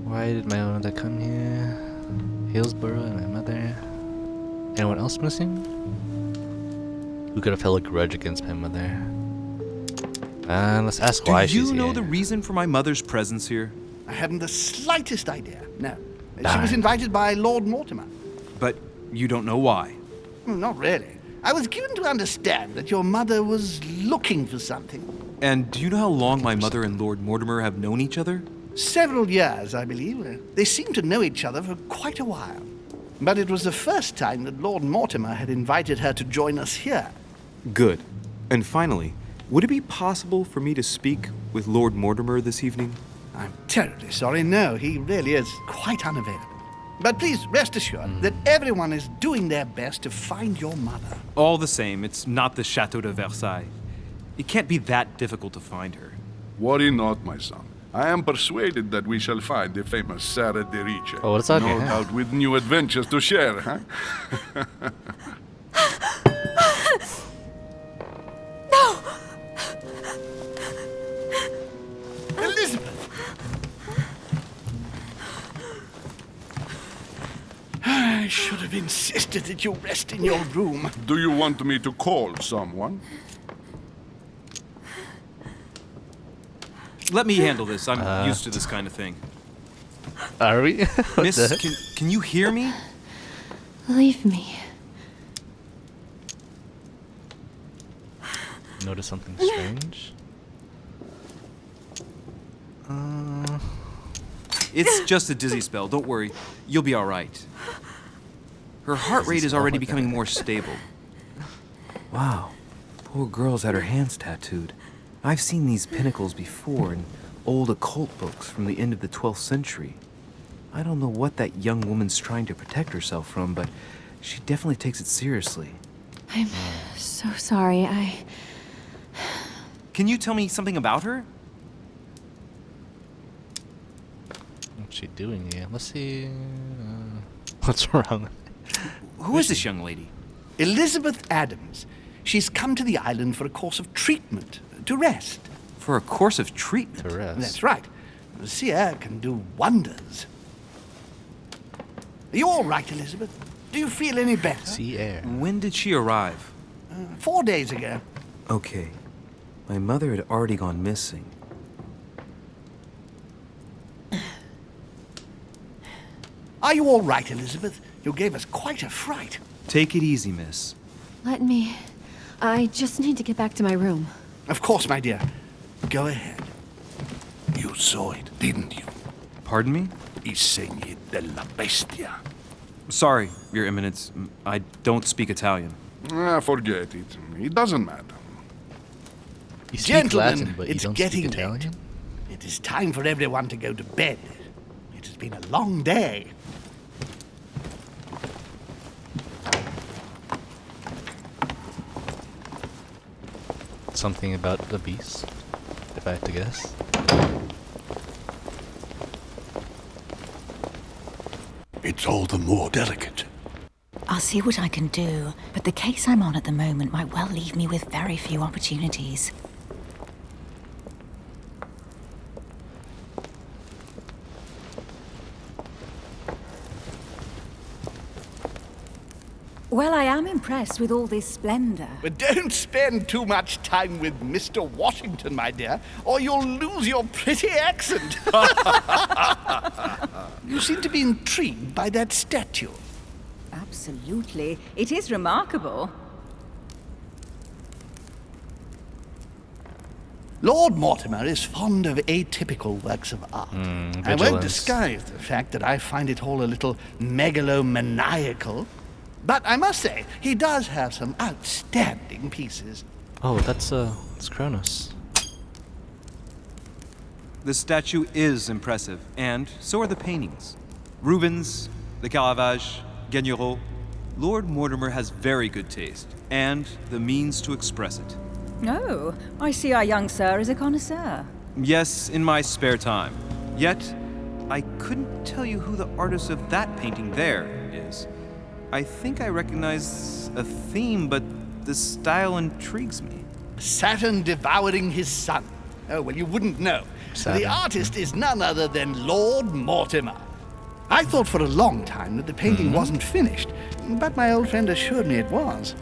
Why did my mother come here? Hillsborough and my mother. Anyone else missing? Who could have held a grudge against my mother? Let's ask why she's here. Do you know the reason for my mother's presence here? I haven't the slightest idea, no. She was invited by Lord Mortimer. But you don't know why? Not really. I was given to understand that your mother was looking for something. And do you know how long my mother and Lord Mortimer have known each other? Several years, I believe. They seemed to know each other for quite a while. But it was the first time that Lord Mortimer had invited her to join us here. Good. And finally, would it be possible for me to speak with Lord Mortimer this evening? I'm terribly sorry, no. He really is quite unavailable. But please rest assured that everyone is doing their best to find your mother. All the same, it's not the Chateau de Versailles. It can't be that difficult to find her. Worry not, my son. I am persuaded that we shall find the famous Sarah de Riche. Oh, what's that? No doubt with new adventures to share, huh? No! Elizabeth! I should have insisted that you rest in your room. Do you want me to call someone? Let me handle this. I'm used to this kind of thing. Are we? What Miss, the heck? can you hear me? Leave me. Notice something strange? It's just a dizzy spell. Don't worry. You'll be all right. Her heart Dizzy rate is spell, already okay. becoming more stable. Wow. Poor girl's had her hands tattooed. I've seen these pinnacles before in old occult books from the end of the 12th century. I don't know what that young woman's trying to protect herself from, but she definitely takes it seriously. I'm so sorry. Can you tell me something about her? What's she doing here? Let's see. What's wrong? Who is this young lady? Elizabeth Adams. She's come to the island for a course of treatment, to rest. For a course of treatment? To rest. That's right. Sea air can do wonders. Are you all right, Elizabeth? Do you feel any better? Sea air. When did she arrive? 4 days ago. Okay. My mother had already gone missing. Are you all right, Elizabeth? You gave us quite a fright. Take it easy, miss. Let me. I just need to get back to my room. Of course, my dear. Go ahead. You saw it, didn't you? Pardon me? I segni della bestia. Sorry, Your Eminence. I don't speak Italian. Forget it. It doesn't matter. You speak Gentlemen, Latin, but you it's don't getting speak Italian? late. It is time for everyone to go to bed. It has been a long day. Something about the beast, if I had to guess. It's all the more delicate. I'll see what I can do, but the case I'm on at the moment might well leave me with very few opportunities. Well, I am impressed with all this splendor. But don't spend too much time with Mr. Washington, my dear, or you'll lose your pretty accent. You seem to be intrigued by that statue. Absolutely. It is remarkable. Lord Mortimer is fond of atypical works of art. I won't vigilance. disguise the fact that I find it all a little megalomaniacal. But I must say, he does have some outstanding pieces. Oh, it's Kronos. The statue is impressive, and so are the paintings. Rubens, the Caravage, Guignero. Lord Mortimer has very good taste, and the means to express it. Oh, I see our young sir is a connoisseur. Yes, in my spare time. Yet, I couldn't tell you who the artist of that painting there is. I think I recognize a theme, but the style intrigues me. Saturn devouring his son. Oh, well, you wouldn't know. Saturn. The artist is none other than Lord Mortimer. I thought for a long time that the painting wasn't finished, but my old friend assured me it was.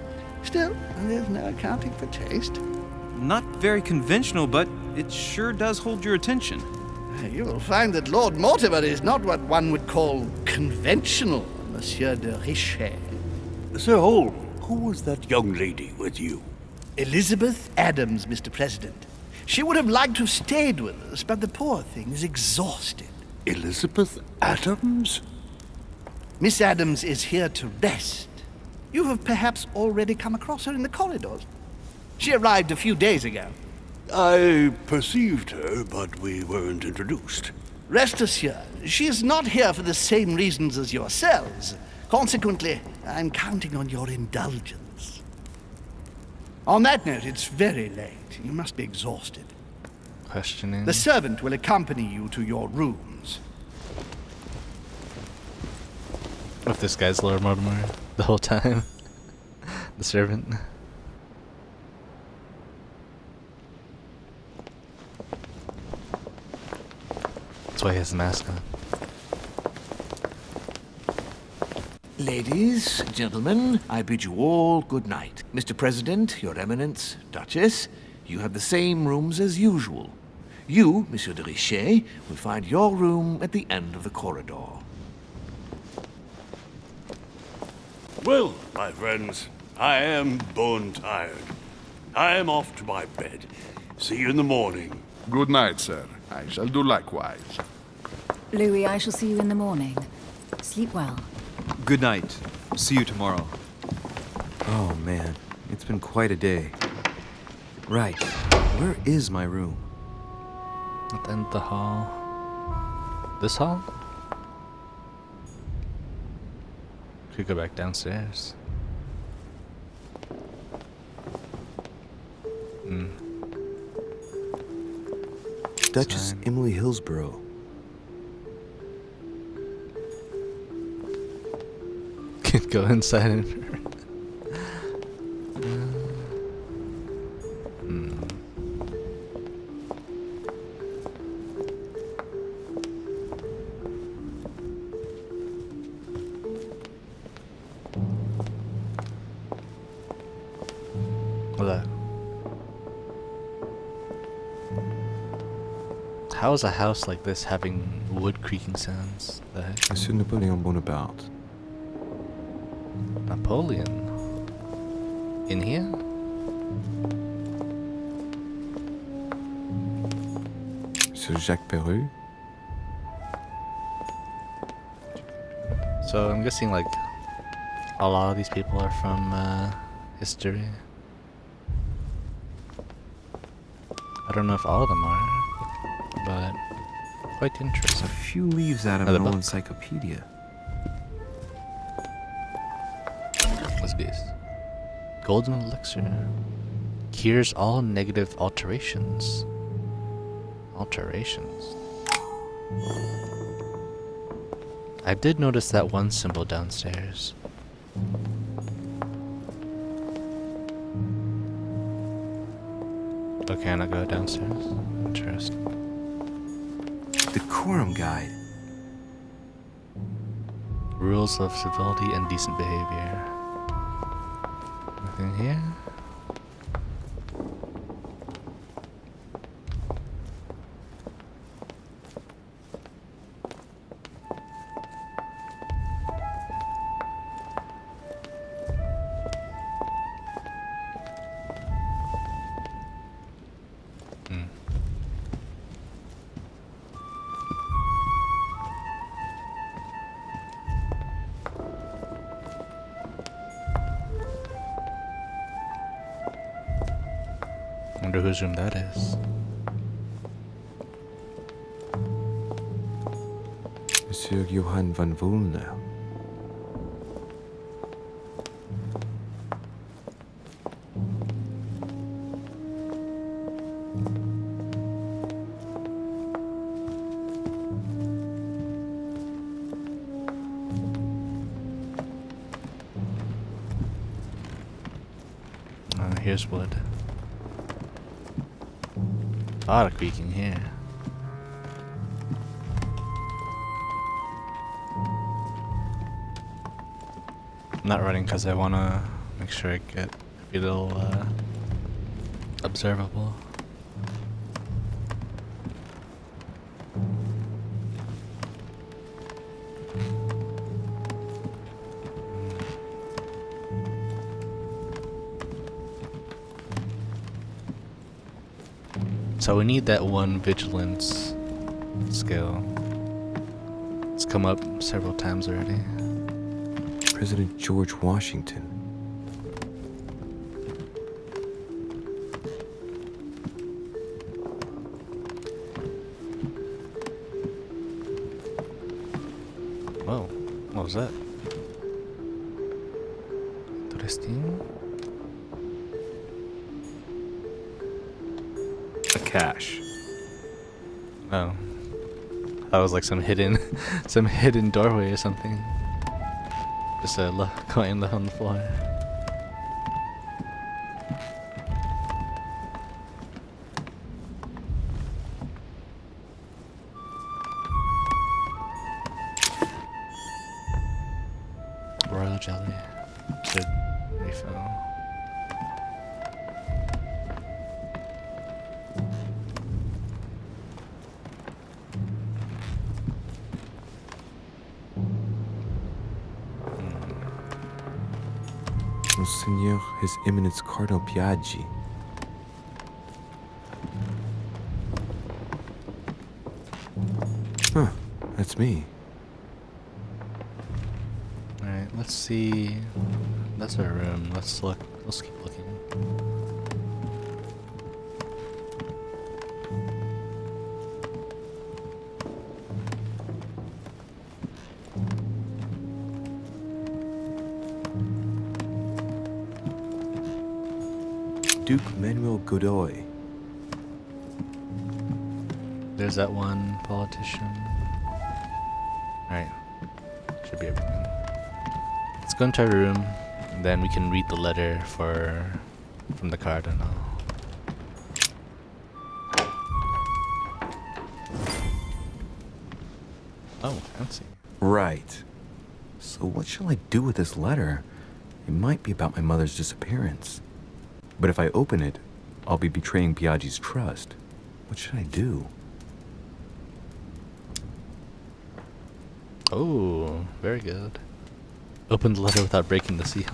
Still, there's no accounting for taste. Not very conventional, but it sure does hold your attention. You will find that Lord Mortimer is not what one would call conventional, Monsieur de Richet. Sir Holm, who was that young lady with you? Elizabeth Adams, Mr. President. She would have liked to have stayed with us, but the poor thing is exhausted. Elizabeth Adams? Miss Adams is here to rest. You have perhaps already come across her in the corridors. She arrived a few days ago. I perceived her, but we weren't introduced. Rest assured, she is not here for the same reasons as yourselves. Consequently, I'm counting on your indulgence. On that note, it's very late. You must be exhausted. Questioning. The servant will accompany you to your rooms. What if this guy's Lord Mortimer the whole time? The servant. That's why he has the mask on. Ladies, gentlemen, I bid you all good night. Mr. President, Your Eminence, Duchess, you have the same rooms as usual. You, Monsieur de Richet, will find your room at the end of the corridor. Well, my friends, I am bone tired. I am off to my bed. See you in the morning. Good night, sir. I shall do likewise. Louis, I shall see you in the morning. Sleep well. Good night. See you tomorrow. Oh, man. It's been quite a day. Right. Where is my room? At the end of the hall. This hall? Could go back downstairs. Duchess Sign. Emily Hillsborough. Could go inside and Look. How is a house like this having wood creaking sounds? The heck? Monsieur Napoléon Bonaparte. Napoleon? In here? Monsieur Jacques Perru. So I'm guessing like a lot of these people are from history. I don't know if all of them are, but quite A interesting. few leaves out of Another an old book. encyclopedia. What's this? Golden elixir. Cures all negative alterations. Alterations. I did notice that one symbol downstairs. Oh, can I go downstairs? Interesting. Decorum guide. Rules of civility and decent behavior. Nothing here? Wonder whose room that is. Monsieur Johann van Vulner. Here's wood. A lot of creaking here. I'm not running because I want to make sure I get a little observable. So we need that one vigilance skill. It's come up several times already. President George Washington. Whoa, what was that? Interesting. A cache. Oh. That was like some hidden some hidden doorway or something. Just a coin left on the floor. Should refill. Monseigneur, His Eminence Cardinal Piaggi. Huh, that's me. Alright, let's see. That's our room. Let's look. Let's keep looking. Duke Manuel Godoy. There's that one politician. Alright. Should be everything. Let's go into our room, and then we can read the letter from the cardinal. Oh, fancy. Right. So what shall I do with this letter? It might be about my mother's disappearance. But if I open it, I'll be betraying Piaggi's trust. What should I do? Oh, very good. Open the letter without breaking the seal.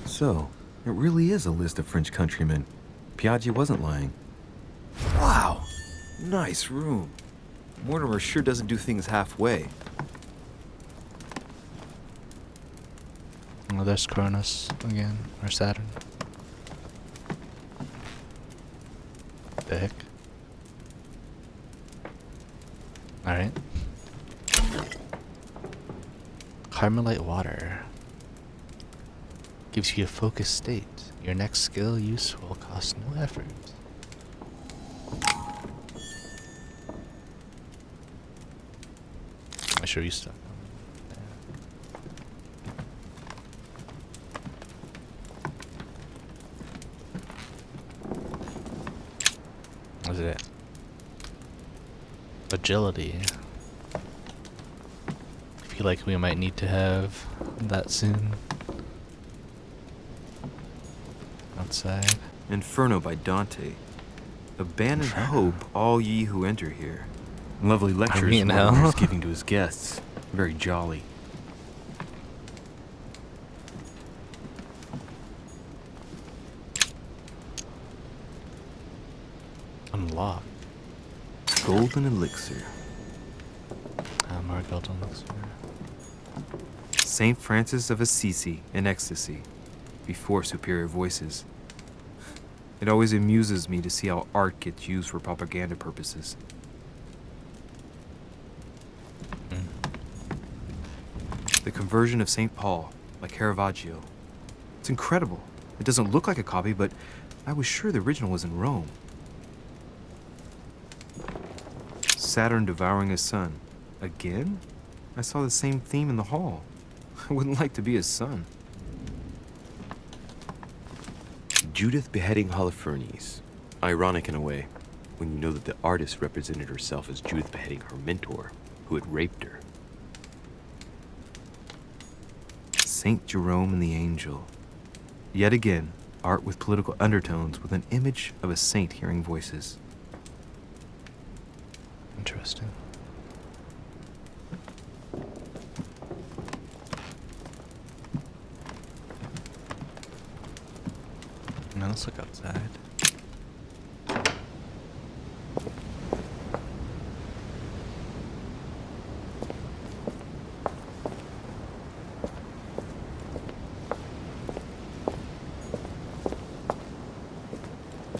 So, it really is a list of French countrymen. Piaggi wasn't lying. Wow! Nice room. Mortimer sure doesn't do things halfway. Oh, there's Cronus again, or Saturn. The heck? Alright. Carmelite water. Gives you a focused state. Your next skill use will cost no effort. I sure you stuck. What is it? Agility. I feel like we might need to have that soon. Outside. Inferno by Dante. Abandon hope, all ye who enter here. Lovely lectures mean, Mortimer's hell. giving to his guests. Very jolly. Unlock. Golden elixir. More golden elixir. Saint Francis of Assisi in ecstasy. Before superior voices. It always amuses me to see how art gets used for propaganda purposes. The conversion of St. Paul, by Caravaggio. It's incredible. It doesn't look like a copy, but I was sure the original was in Rome. Saturn devouring his son. Again? I saw the same theme in the hall. I wouldn't like to be his son. Judith beheading Holofernes. Ironic in a way, when you know that the artist represented herself as Judith beheading her mentor, who had raped her. Saint Jerome and the Angel. Yet again, art with political undertones with an image of a saint hearing voices. Interesting. Now let's look outside.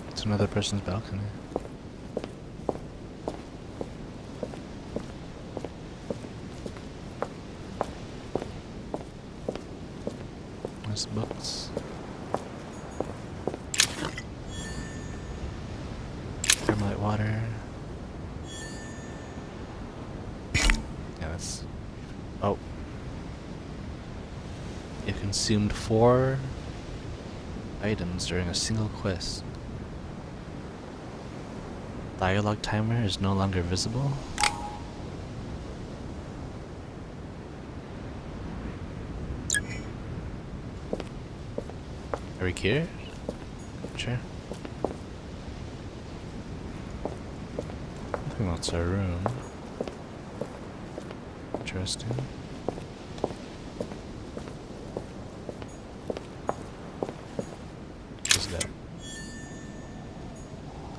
It's another person's balcony. There's books. Thermite water. Yeah, that's... Oh. You consumed 4 items during a single quest. Dialogue timer is no longer visible. Are we cured? Sure. I think that's our room. Interesting. What's that?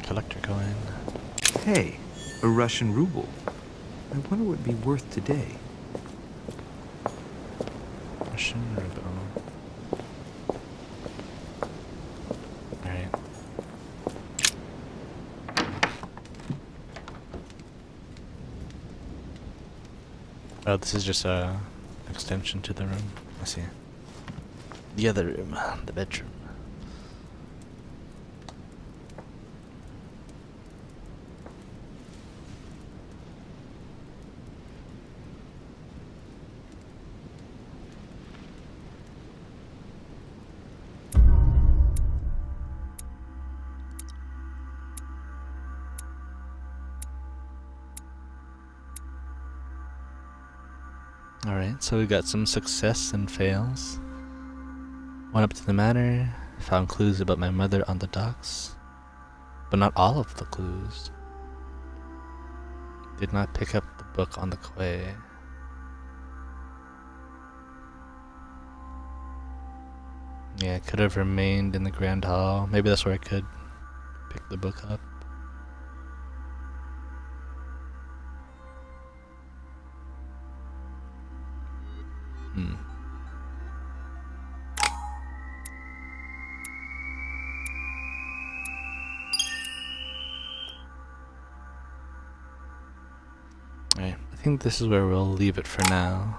Collector coin. Hey, a Russian ruble. I wonder what it'd be worth today. Russian ruble. Alright. Oh, this is just a extension to the room. I see. The other room, the bedroom. Alright, so we got some success and fails. Went up to the manor, found clues about my mother on the docks, but not all of the clues. Did not pick up the book on the quay. Yeah, could have remained in the Grand Hall. Maybe that's where I could pick the book up. Alright, I think this is where we'll leave it for now.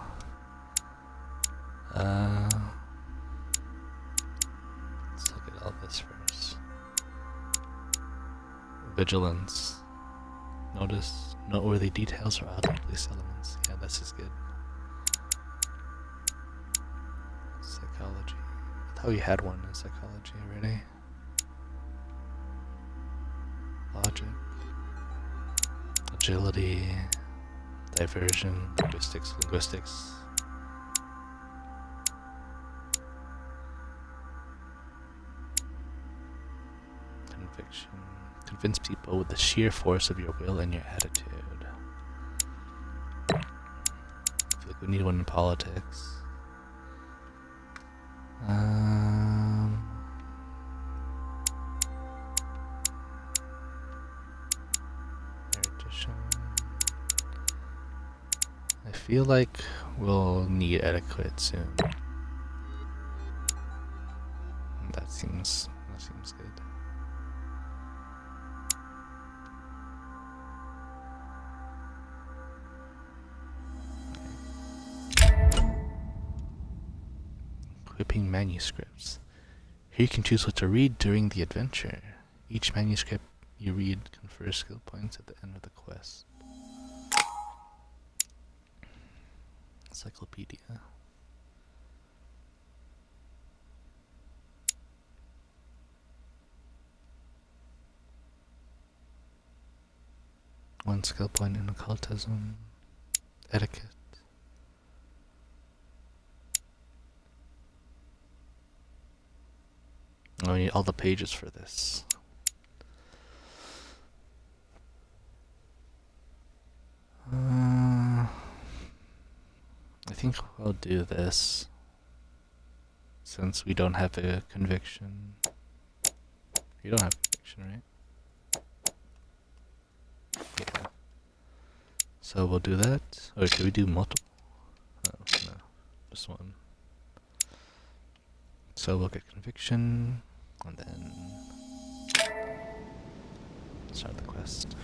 Let's look at all this first. Vigilance. Notice noteworthy details or odd police elements. Yeah, this is good. Psychology. I thought we had one in psychology already. Logic. Agility. Diversion. Linguistics. Conviction. Convince people with the sheer force of your will and your attitude. I feel like we need one in politics. Erudition. I feel like we'll need etiquette soon. That seems good. Equipping manuscripts. Here you can choose what to read during the adventure. Each manuscript you read confers skill points at the end of the quest. Encyclopedia. One skill point in occultism. Etiquette. Oh, we need all the pages for this. I think we'll do this since we don't have a conviction. You don't have a conviction, right? Yeah. So we'll do that. Or can we do multiple? Oh, no. Just one. So we'll get conviction, and then start the quest.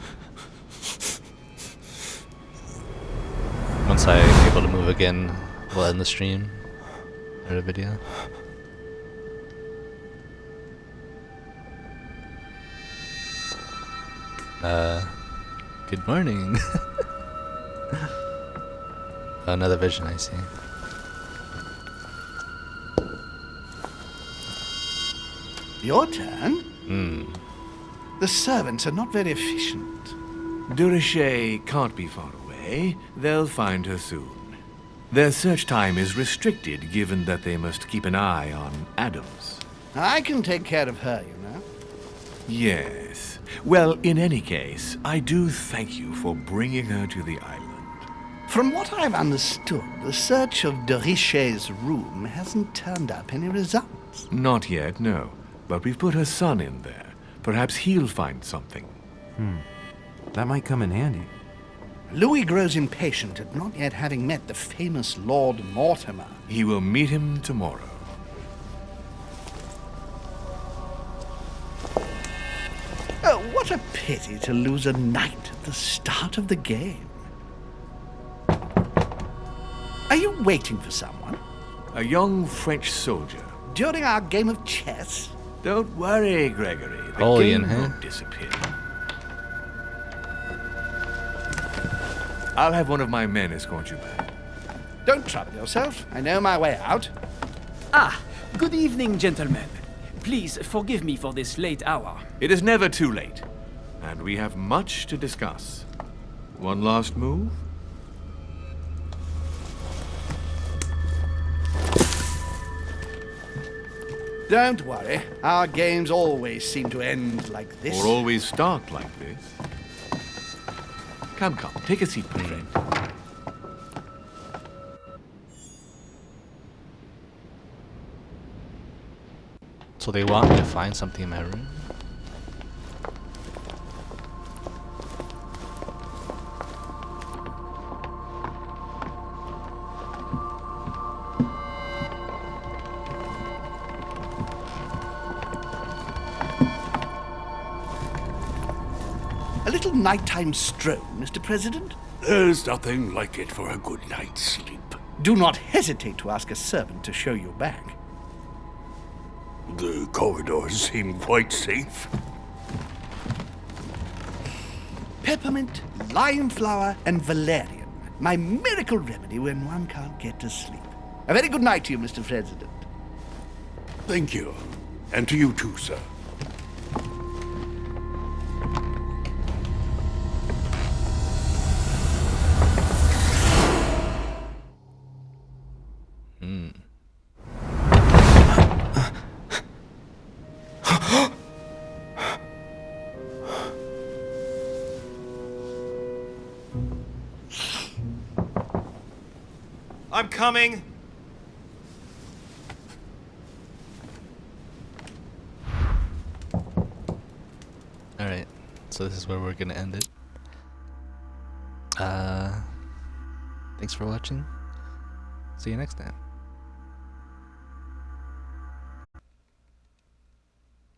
Once I'm able to move again, we'll end the stream or the video. Good morning. Another vision, I see. Your turn? The servants are not very efficient. Durocher can't be far away. They'll find her soon. Their search time is restricted, given that they must keep an eye on Adams. I can take care of her, you know. Yes. Well, in any case, I do thank you for bringing her to the island. From what I've understood, the search of de Richet's room hasn't turned up any results. Not yet, no. But we've put her son in there. Perhaps he'll find something. That might come in handy. Louis grows impatient at not yet having met the famous Lord Mortimer. He will meet him tomorrow. Oh, what a pity to lose a knight at the start of the game. Are you waiting for someone? A young French soldier. During our game of chess? Don't worry, Gregory. The Napoleon, game huh? won't disappear. I'll have one of my men escort you back. Don't trouble yourself. I know my way out. Ah, good evening, gentlemen. Please forgive me for this late hour. It is never too late, and we have much to discuss. One last move? Don't worry. Our games always seem to end like this. Or always start like this. Come, take a seat, my friend. So they want me to find something in my room? A little nighttime stroll, Mr. President? There's nothing like it for a good night's sleep. Do not hesitate to ask a servant to show you back. The corridors seem quite safe. Peppermint, lime flower, and valerian. My miracle remedy when one can't get to sleep. A very good night to you, Mr. President. Thank you. And to you too, sir. I'm coming. Alright, so this is where we're gonna end it. Thanks for watching. See you next time.